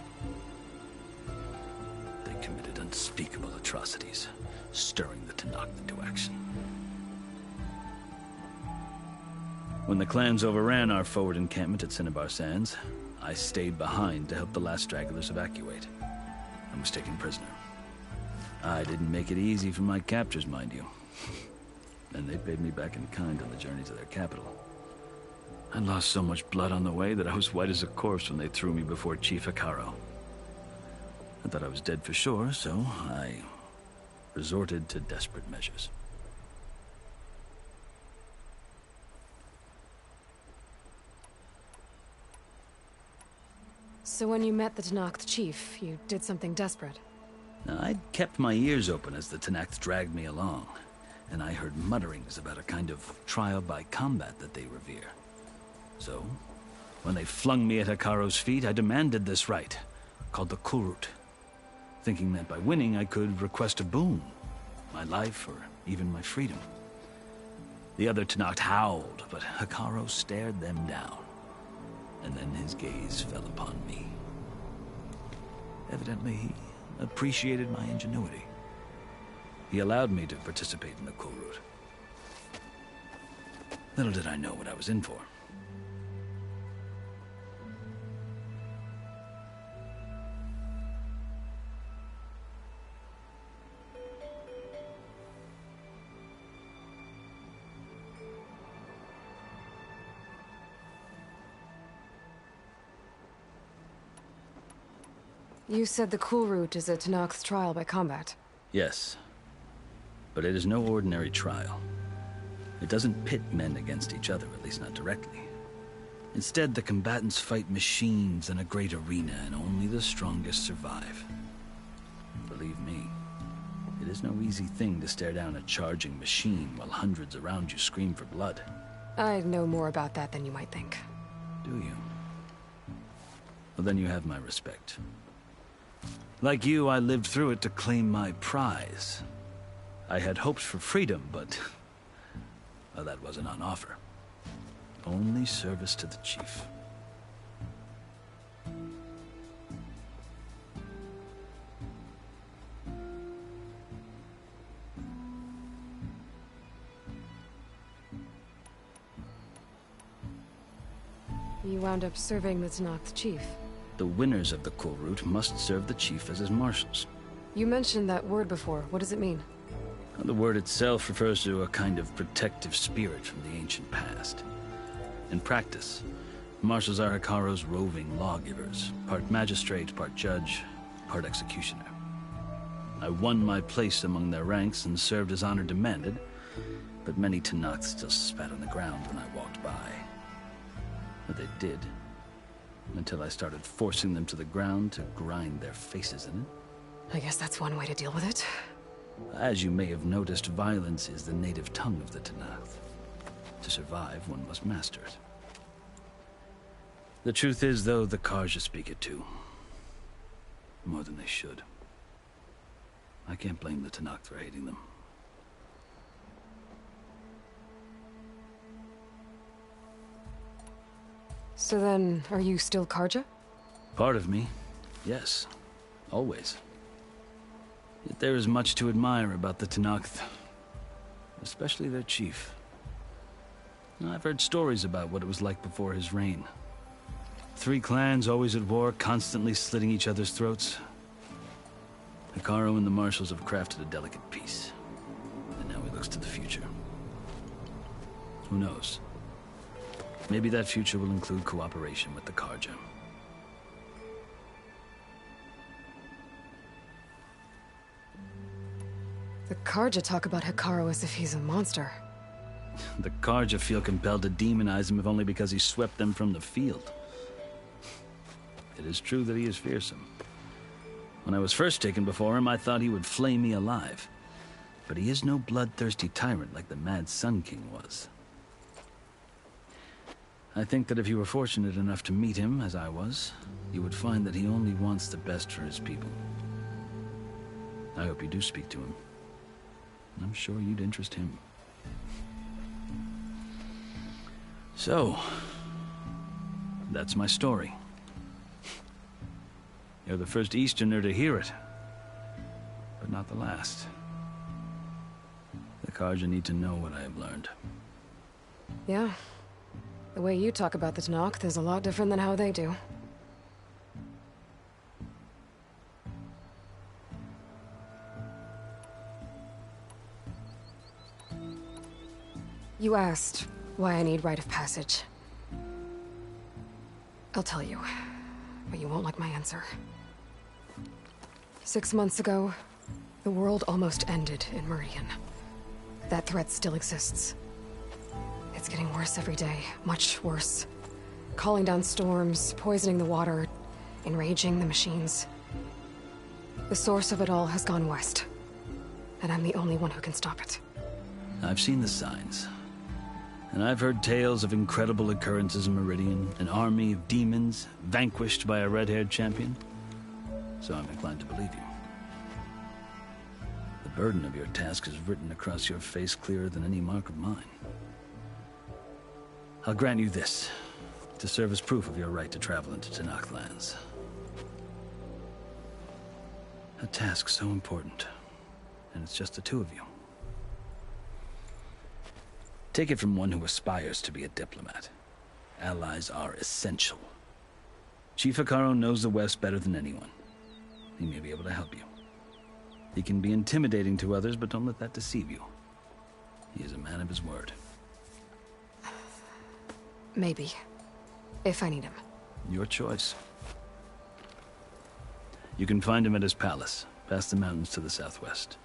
S6: They committed unspeakable atrocities, stirring the Tenakth into action. When the clans overran our forward encampment at Cinnabar Sands, I stayed behind to help the last stragglers evacuate. I was taken prisoner. I didn't make it easy for my captors, mind you. And they paid me back in kind on the journey to their capital. I lost so much blood on the way that I was white as a corpse when they threw me before Chief Hekarro. I thought I was dead for sure, so I resorted to desperate measures.
S1: So when you met the Tenakth chief, you did something desperate?
S6: Now, I'd kept my ears open as the Tenakth dragged me along, and I heard mutterings about a kind of trial by combat that they revere. So, when they flung me at Hekarro's feet, I demanded this right, called the Kulrut, thinking that by winning I could request a boon, my life or even my freedom. The other Tenakth howled, but Hekarro stared them down, and then his gaze fell upon me. Evidently, he appreciated my ingenuity. He allowed me to participate in the Kulrut. Little did I know what I was in for.
S1: You said the Kulrut is a Tenakth's trial by combat.
S6: Yes, but it is no ordinary trial. It doesn't pit men against each other, at least not directly. Instead, the combatants fight machines in a great arena, and only the strongest survive. Believe me, it is no easy thing to stare down a charging machine while hundreds around you scream for blood.
S1: I know more about that than you might think.
S6: Do you? Well, then you have my respect. Like you, I lived through it to claim my prize. I had hoped for freedom, but well, that wasn't on offer. Only service to the chief.
S1: You wound up serving the Tenakth chief.
S6: The winners of the Kulrut must serve the chief as his marshals.
S1: You mentioned that word before. What does it mean?
S6: The word itself refers to a kind of protective spirit from the ancient past. In practice, marshals are Hekarro's roving lawgivers, part magistrate, part judge, part executioner. I won my place among their ranks and served as honor demanded, but many Tenakth still spat on the ground when I walked by. But they did, until I started forcing them to the ground to grind their faces in it.
S1: I guess that's one way to deal with it.
S6: As you may have noticed, violence is the native tongue of the Tenakth. To survive, one must master it. The truth is, though, the Carja speak it too. More than they should. I can't blame the Tenakth for hating them.
S1: So then, are you still Carja?
S6: Part of me, yes. Always. Yet there is much to admire about the Tenakth. Especially their chief. I've heard stories about what it was like before his reign. 3 clans always at war, constantly slitting each other's throats. Hekarro and the Marshals have crafted a delicate peace. And now he looks to the future. Who knows? Maybe that future will include cooperation with the Carja.
S1: The Carja talk about Hekarro as if he's a monster.
S6: The Carja feel compelled to demonize him if only because he swept them from the field. It is true that he is fearsome. When I was first taken before him, I thought he would flay me alive. But he is no bloodthirsty tyrant like the Mad Sun King was. I think that if you were fortunate enough to meet him, as I was, you would find that he only wants the best for his people. I hope you do speak to him. I'm sure you'd interest him. So, that's my story. You're the first Easterner to hear it, but not the last. The Carja need to know what I have learned.
S1: Yeah. The way you talk about the Tenakth is a lot different than how they do. You asked why I need rite of passage. I'll tell you, but you won't like my answer. 6 months ago, the world almost ended in Meridian. That threat still exists. It's getting worse every day, much worse. Calling down storms, poisoning the water, enraging the machines. The source of it all has gone west, and I'm the only one who can stop it.
S6: I've seen the signs. And I've heard tales of incredible occurrences in Meridian, an army of demons vanquished by a red-haired champion. So I'm inclined to believe you. The burden of your task is written across your face clearer than any mark of mine. I'll grant you this, to serve as proof of your right to travel into Tenakth lands. A task so important, and it's just the 2 of you. Take it from one who aspires to be a diplomat. Allies are essential. Chief Hekarro knows the West better than anyone. He may be able to help you. He can be intimidating to others, but don't let that deceive you. He is a man of his word.
S1: Maybe. If I need him.
S6: Your choice. You can find him at his palace, past the mountains to the southwest.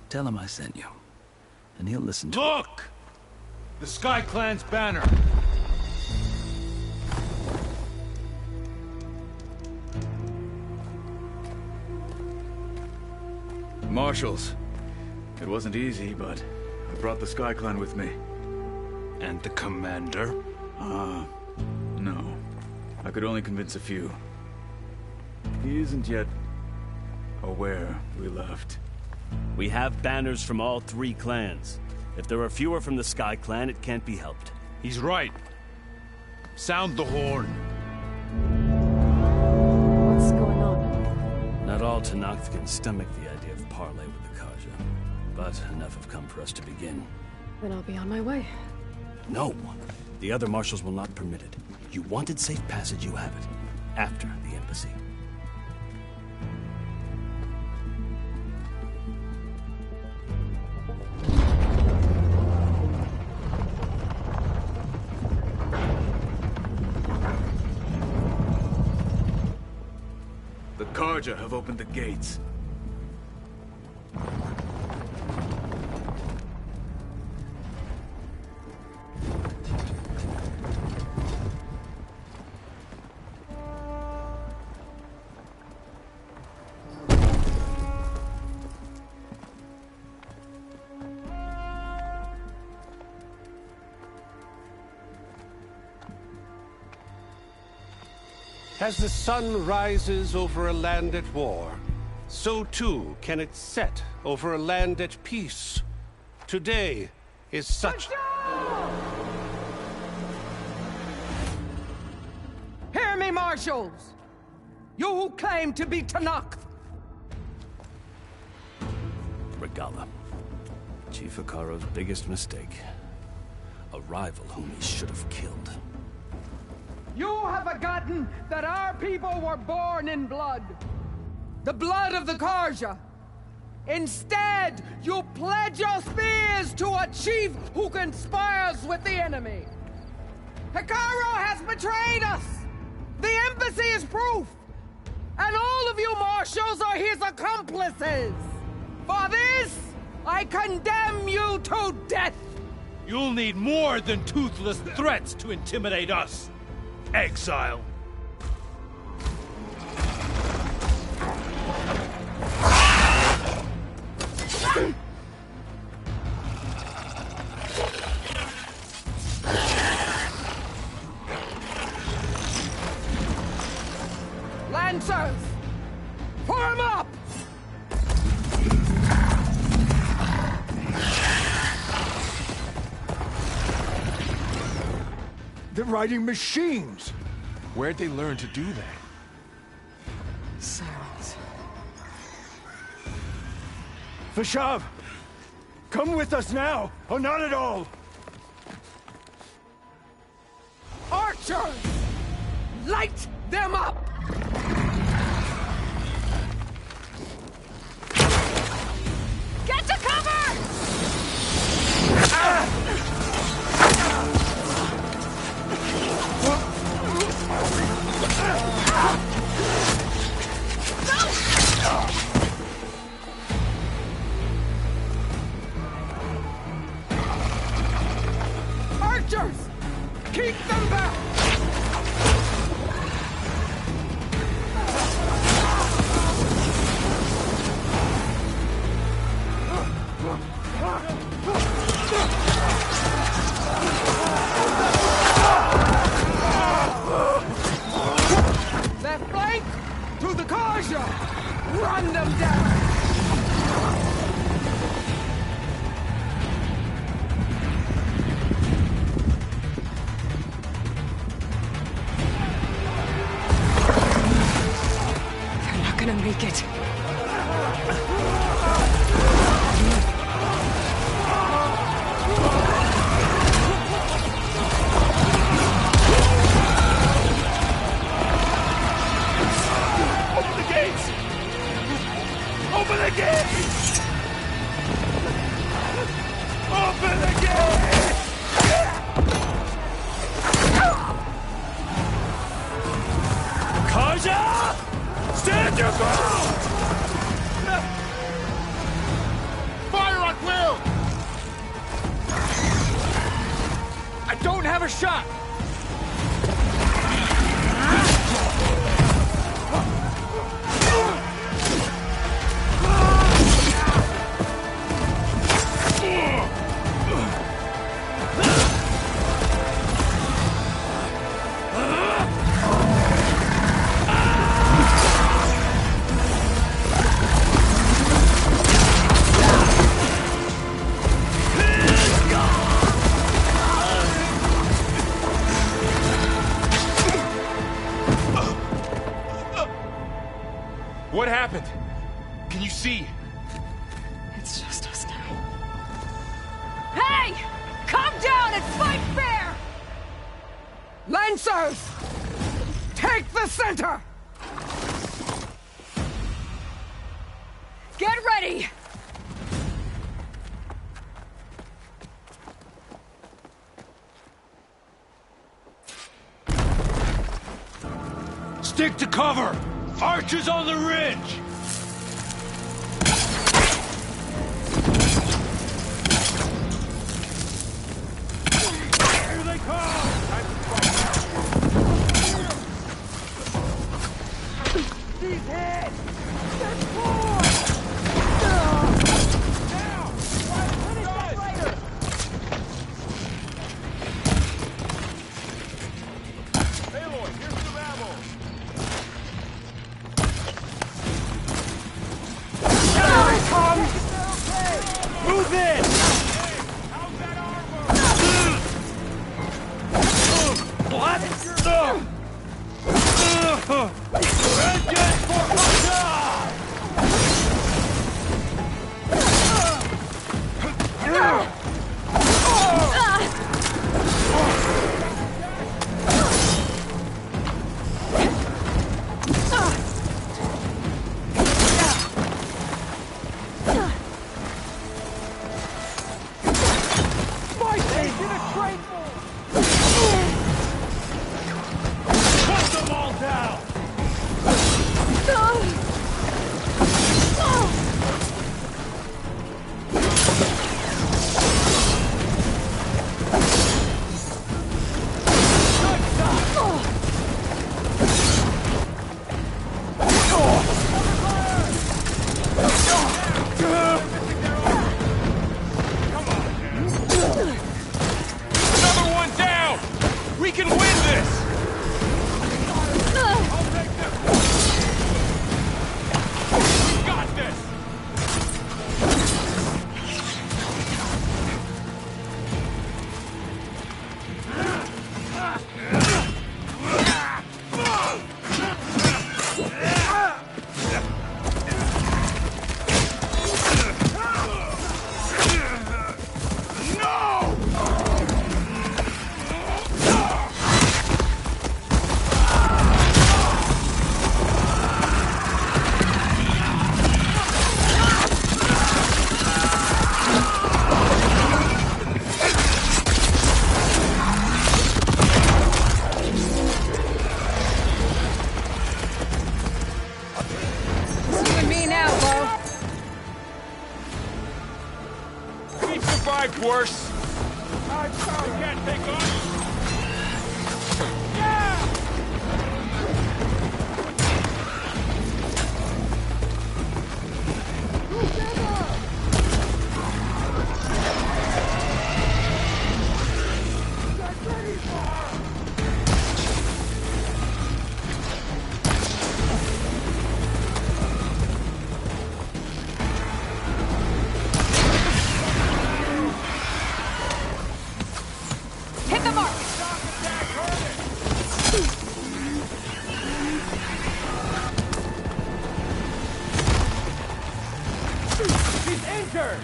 S6: Tell him I sent you. And he'll listen to
S2: Look! The Sky Clan's banner!
S3: Marshals. It wasn't easy, but I brought the Sky Clan with me.
S10: And the commander?
S3: No. I could only convince a few. He isn't yet aware we left.
S21: We have banners from all 3 clans. If there are fewer from the Sky Clan, it can't be helped.
S2: He's right. Sound the horn.
S1: What's going on?
S6: Not all Tenakth can stomach the idea of parley with the Carja, but enough have come for us to begin.
S1: Then I'll be on my way.
S21: No. The other marshals will not permit it. You wanted safe passage, you have it. After the embassy.
S3: The Carja have opened the gates.
S12: As the sun rises over a land at war, so too can it set over a land at peace. Today is such...
S4: Hear me, marshals! You who claim to be Tenakth!
S21: Regalla. Chief Hekarro's biggest mistake. A rival whom he should have killed.
S4: You have forgotten that our people were born in blood. The blood of the Carja. Instead, you pledge your spears to a chief who conspires with the enemy. Hekarro has betrayed us! The embassy is proof! And all of you marshals are his accomplices! For this, I condemn you to death!
S2: You'll need more than toothless threats to intimidate us, exile.
S4: Lancers! Form up!
S19: They're riding machines!
S8: Where'd they learn to do that?
S1: Silence.
S19: Vashav! Come with us now, or not at all!
S4: Archers! Light them up!
S17: Get to cover!
S4: Archers! Keep them back! Left flank! To the Carja! Run them down!
S1: They're not gonna make it.
S2: Open the gates! Open the gates! Open the gates! Carja! Stand your ground!
S8: Fire at will!
S10: I don't have a shot!
S8: What happened? Can you see?
S1: It's just us now.
S4: Hey! Calm down and fight fair! Lancers! Take the center!
S17: Get ready!
S2: Stick to cover! Archers on the ridge! Here they come!
S4: These heads! That's four! ungrateful!
S2: Put them all down!
S8: Another one down! We can win this!
S2: I'll take this one!
S8: We got this!
S1: It's you and me now, Bo.
S8: We've survived worse. We can't take on.
S1: Hit the mark!
S2: She's injured!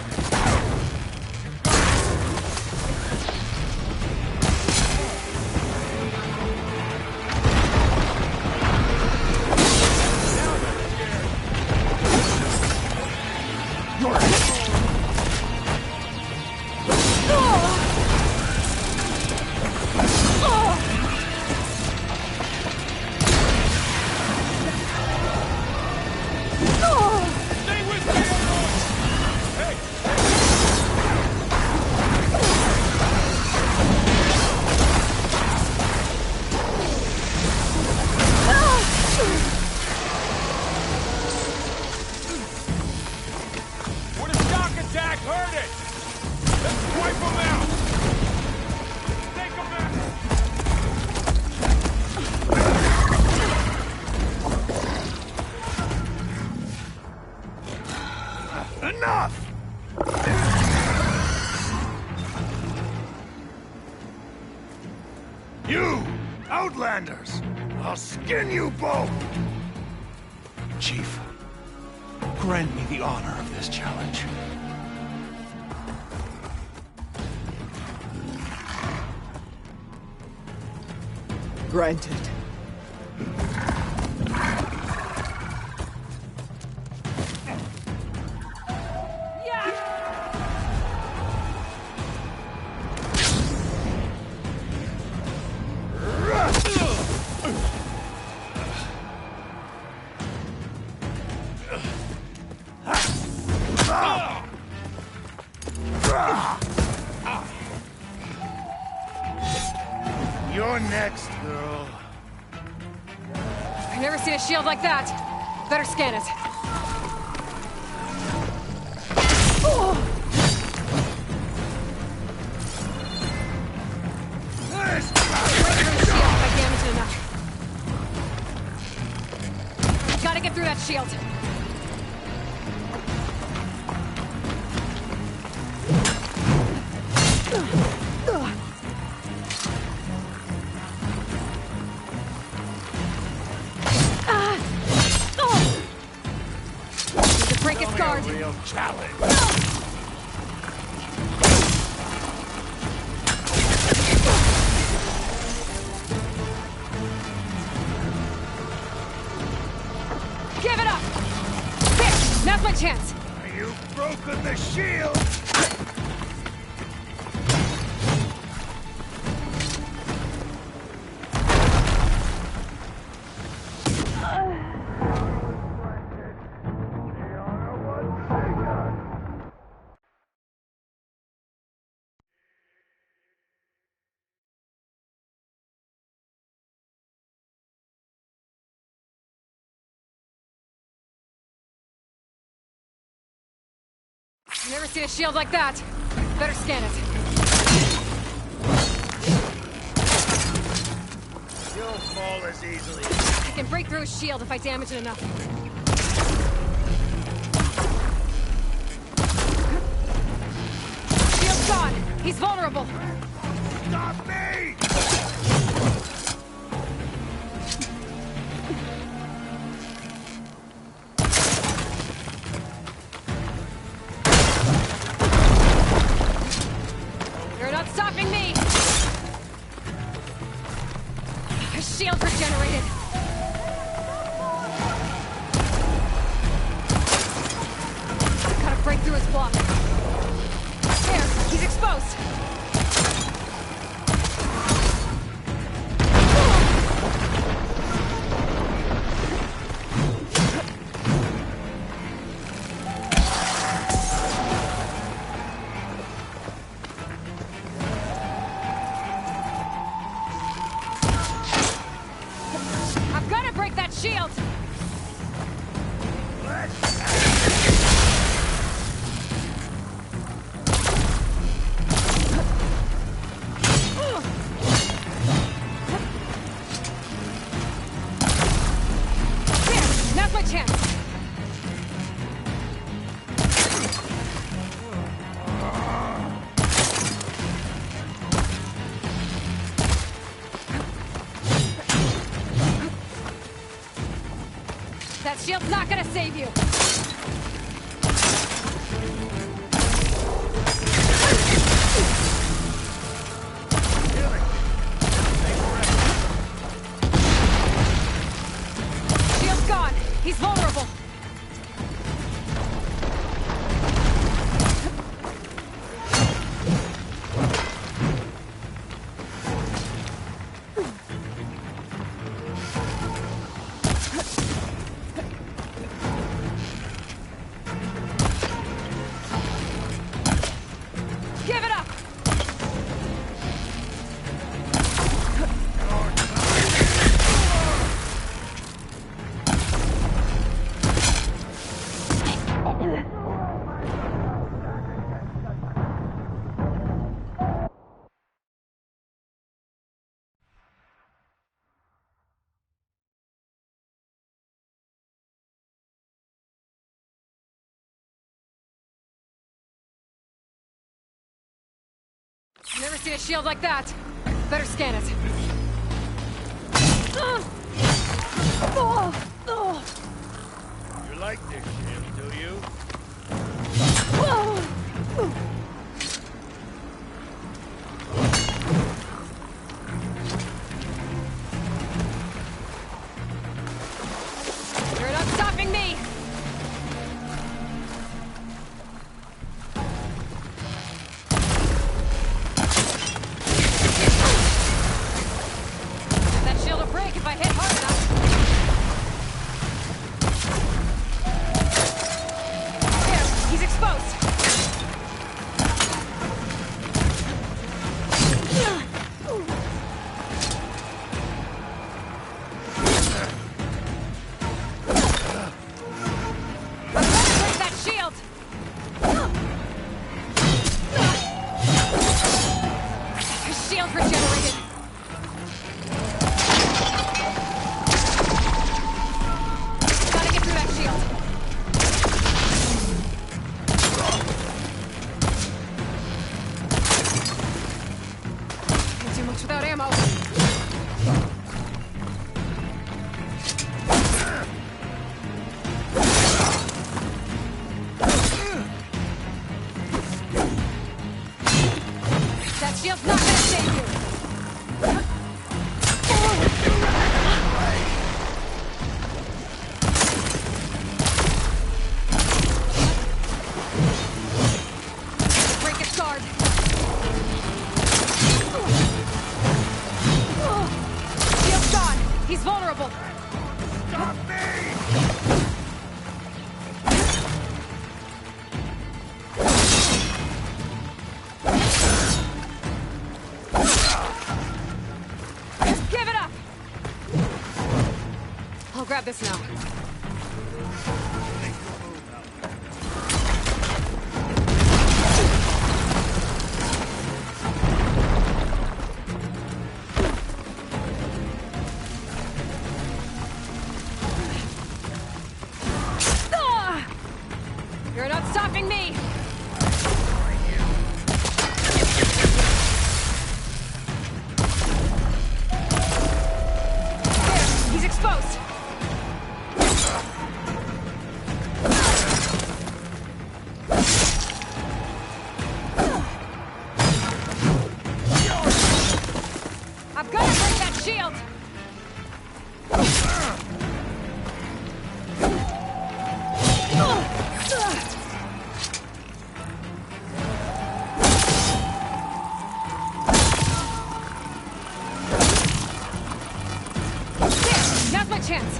S8: Stay with me! Hey! Would a shock attack hurt it? Let's wipe them out! Take them back!
S2: Enough! You, Outlanders! I'll skin you both! Chief, grant me the honor of this challenge.
S4: Granted.
S2: You're next, girl.
S1: I've never seen a shield like that. Better scan it. I damaged it enough. Gotta get through that shield. Need to break its guard.
S2: Real challenge.
S1: Give it up! There! Now's my chance!
S2: You've broken the shield!
S1: Never seen a shield like that. Better scan it.
S14: You'll fall as easily.
S1: I can break through a shield if I damage it enough. Shield's gone. He's vulnerable.
S14: Stop me!
S1: You're not stopping me! His shield regenerated. Gotta break through his block. There, he's exposed. I've got to break that shield! There! Now's my chance! That shield's not gonna save you! Shield's gone! He's vulnerable! Give it up! Never seen a shield like that. Better scan it.
S14: You like this shield, do you?
S1: You're not stopping me! That shield will break if I hit hard enough. There, he's exposed. I'm gonna break that shield! His shield regenerated. Gotta get through that shield. Can't do much without ammo. That shield's not gonna save you. Break its guard. Shield's gone. He's vulnerable.
S14: Stop me!
S1: Give it up! I'll grab this now. I've got to break that shield! There! Now's my chance!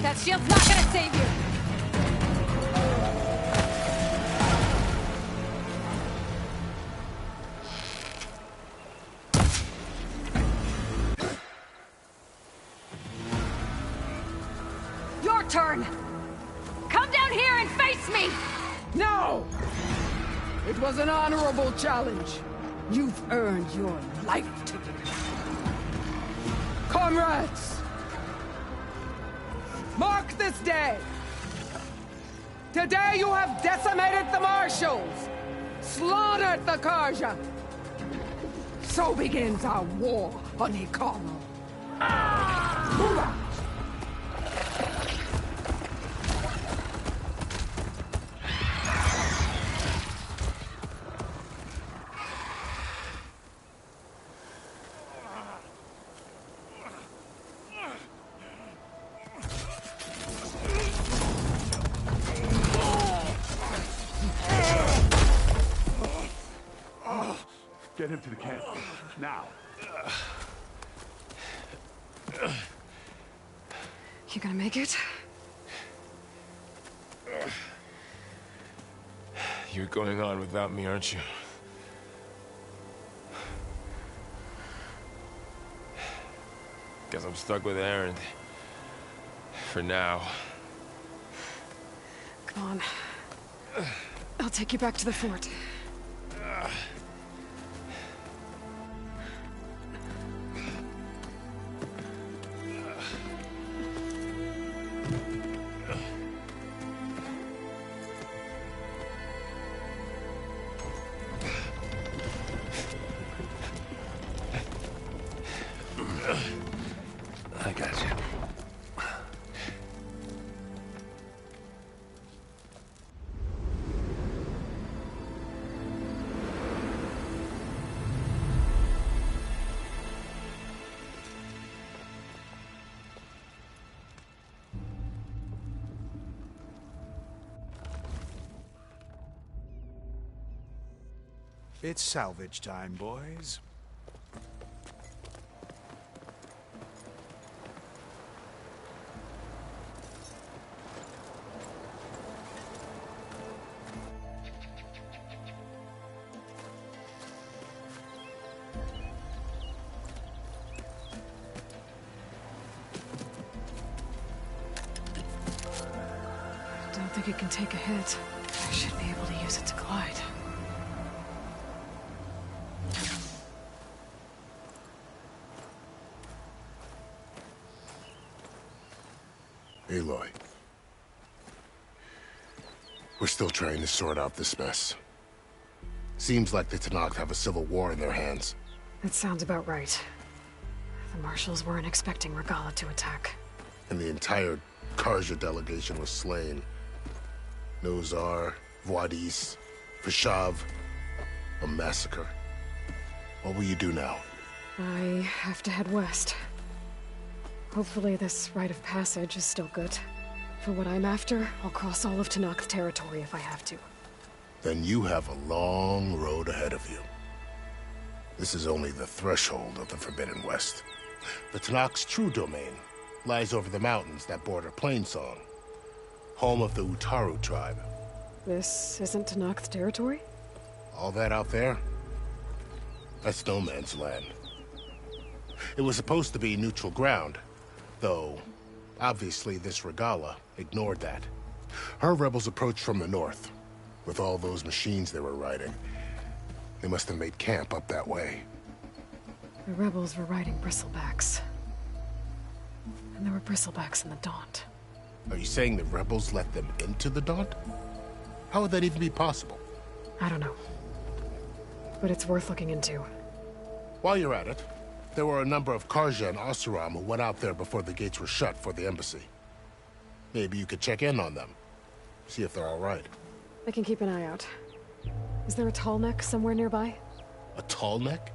S1: That shield's not gonna save you! Your turn! Come down here and face me!
S4: No! It was an honorable challenge. You've earned your life ticket. Comrades! Mark this day! Today you have decimated the Marshals! Slaughtered the Karja! So begins our war on Hikaru. Hoorah!
S2: Get him to the camp. Now.
S1: You gonna make it?
S7: You're going on without me, aren't you? Guess I'm stuck with Erend. For now.
S1: Come on. I'll take you back to the fort.
S7: I got you.
S10: It's salvage time, boys.
S1: Don't think it can take a hit. I should be able to use it to glide.
S18: Aloy. We're still trying to sort out this mess. Seems like the Tenakth have a civil war in their hands.
S1: That sounds about right. The Marshals weren't expecting Regalla to attack.
S18: And the entire Karja delegation was slain. Nozar, Vuadis, Vishav. A massacre. What will you do now?
S1: I have to head west. Hopefully this rite of passage is still good. For what I'm after, I'll cross all of Tenakth territory if I have to.
S18: Then you have a long road ahead of you. This is only the threshold of the Forbidden West. The Tenakth's true domain lies over the mountains that border Plainsong, home of the Utaru tribe.
S1: This isn't Tenakth territory?
S18: All that out there? That's no man's land. It was supposed to be neutral ground, though obviously this Regalla ignored that. Her rebels approached from the north. With all those machines they were riding, they must have made camp up that way.
S1: The rebels were riding bristlebacks. And there were bristlebacks in the Daunt.
S18: Are you saying the rebels let them into the Daunt? How would that even be possible?
S1: I don't know. But it's worth looking into.
S18: While you're at it, There were a number of Karja and Oseram who went out there before the gates were shut for the embassy. Maybe you could check in on them. See if they're all right.
S1: I can keep an eye out. Is there a tall neck somewhere nearby?
S18: A tall neck?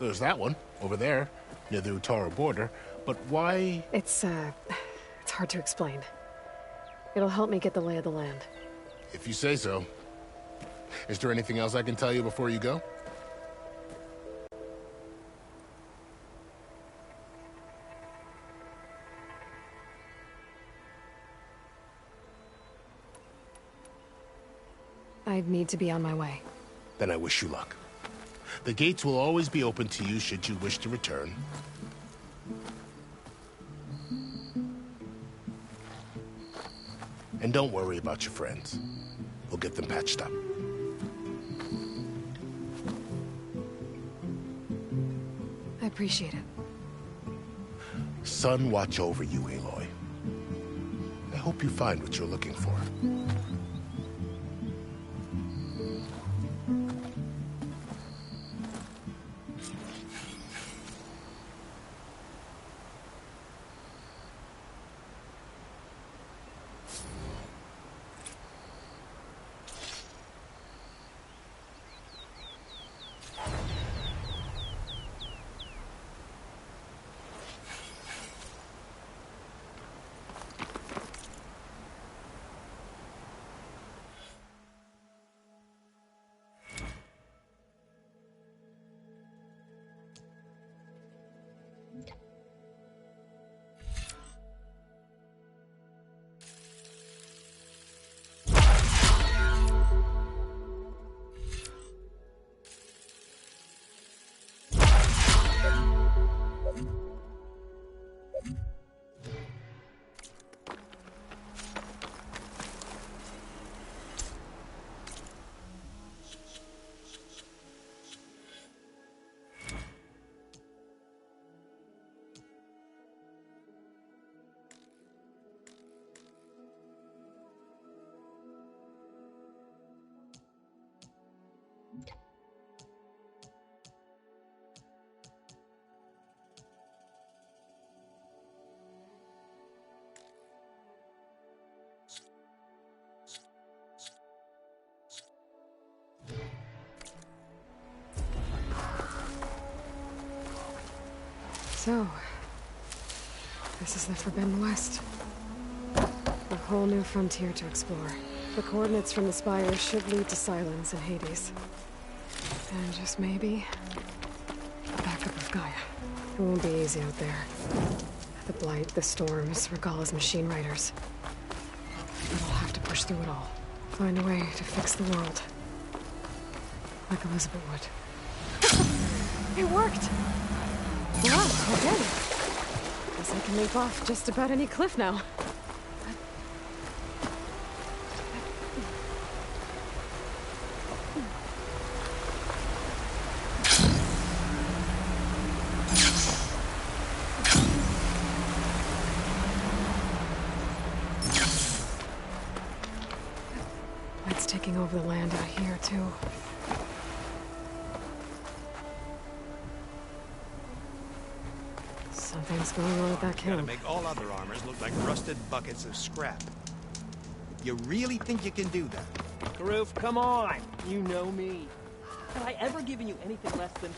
S18: There's that one, over there, near the Utara border. But why?
S1: It's hard to explain. It'll help me get the lay of the land.
S18: If you say so. Is there anything else I can tell you before you go?
S1: I need to be on my way.
S18: Then I wish you luck. The gates will always be open to you should you wish to return. And don't worry about your friends. We'll get them patched up.
S1: I appreciate it.
S18: Sun watch over you, Aloy. I hope you find what you're looking for.
S1: So, this is the Forbidden West. A whole new frontier to explore. The coordinates from the spires should lead to Silence and Hades. And just maybe, a backup of Gaia. It won't be easy out there. The Blight, the Storms, Regalla's machine riders. But I'll have to push through it all. Find a way to fix the world. Like Elizabeth would. It worked! Wow, okay. Guess I can leap off just about any cliff now. Light's taking over the land out here, too. Something's going on with that kiln.
S14: Gotta make all other armors look like rusted buckets of scrap. You really think you can do that?
S15: Karuf, come on! You know me. Have I ever given you anything less than...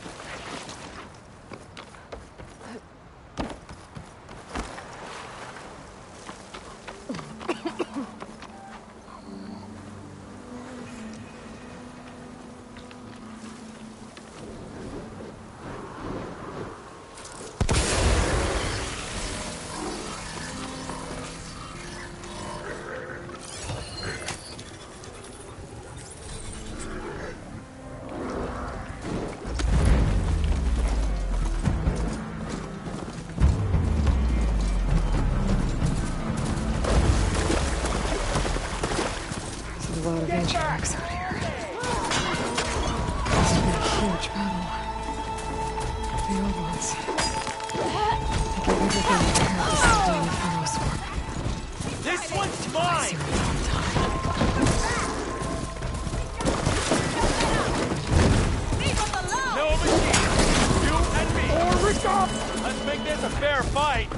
S1: A lot of ancient wrecks out here. Must have been a huge battle. The old ones. They gave everything they had to sit down the Pharaoh's work.
S15: This one's mine!
S8: No machine! You and me!
S2: Let's make this a fair fight.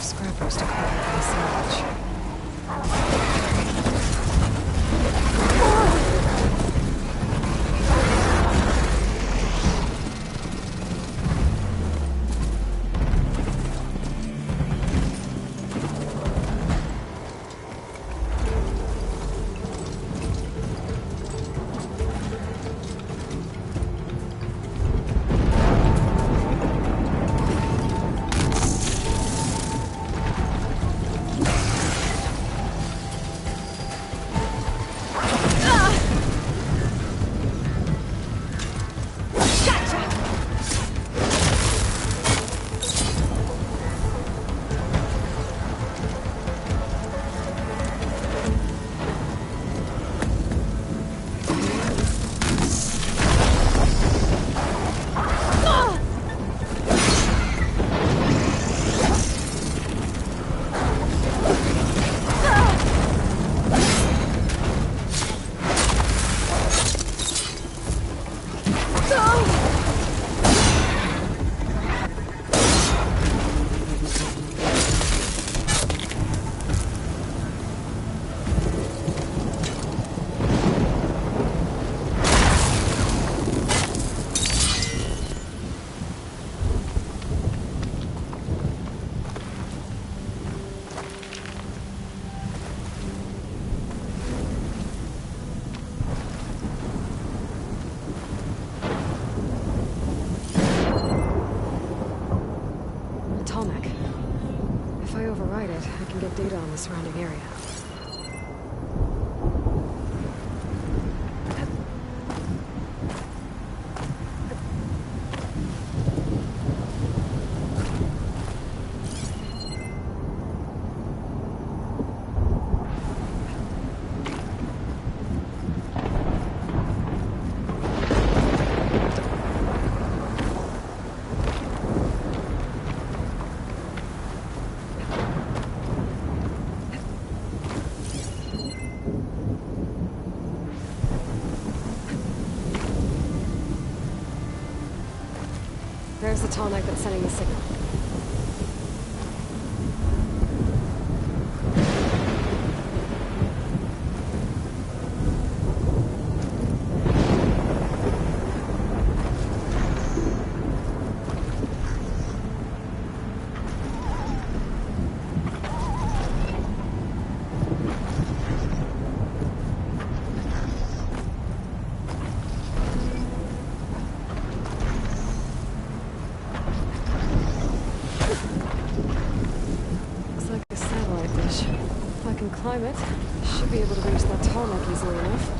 S1: Scrappers to cover the salvage. Tallneck. If I override it, I can get data on the surrounding area. There's the Tallneck that's sending the signal. If I can climb it, I should be able to reach that Tallneck easily enough.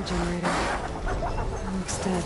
S1: power generator. It looks dead.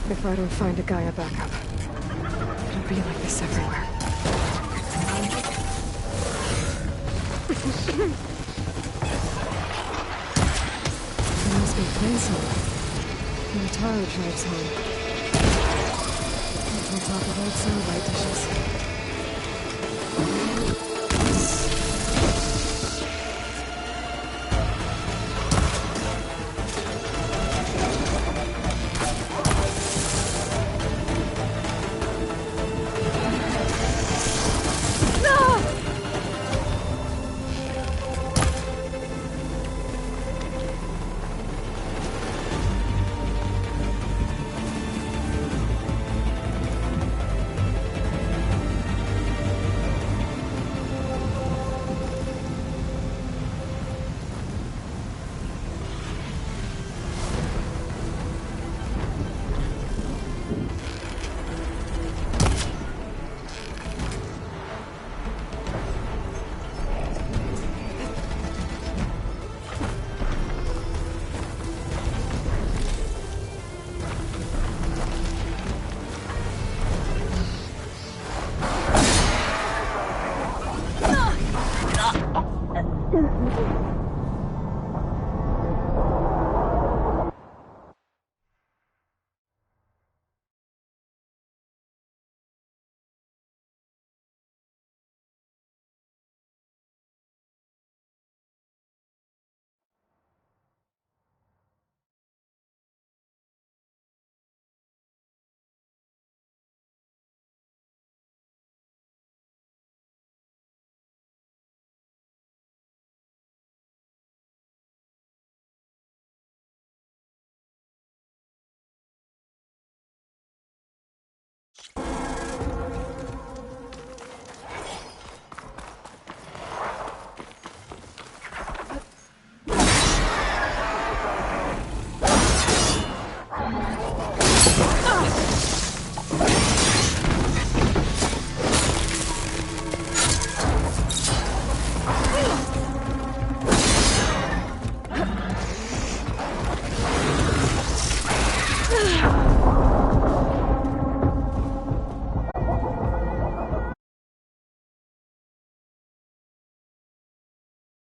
S1: If I don't find a Gaia backup, it'll be like this everywhere. There must be a plane somewhere. The Atari tribe's home. On top of old soundbite dishes.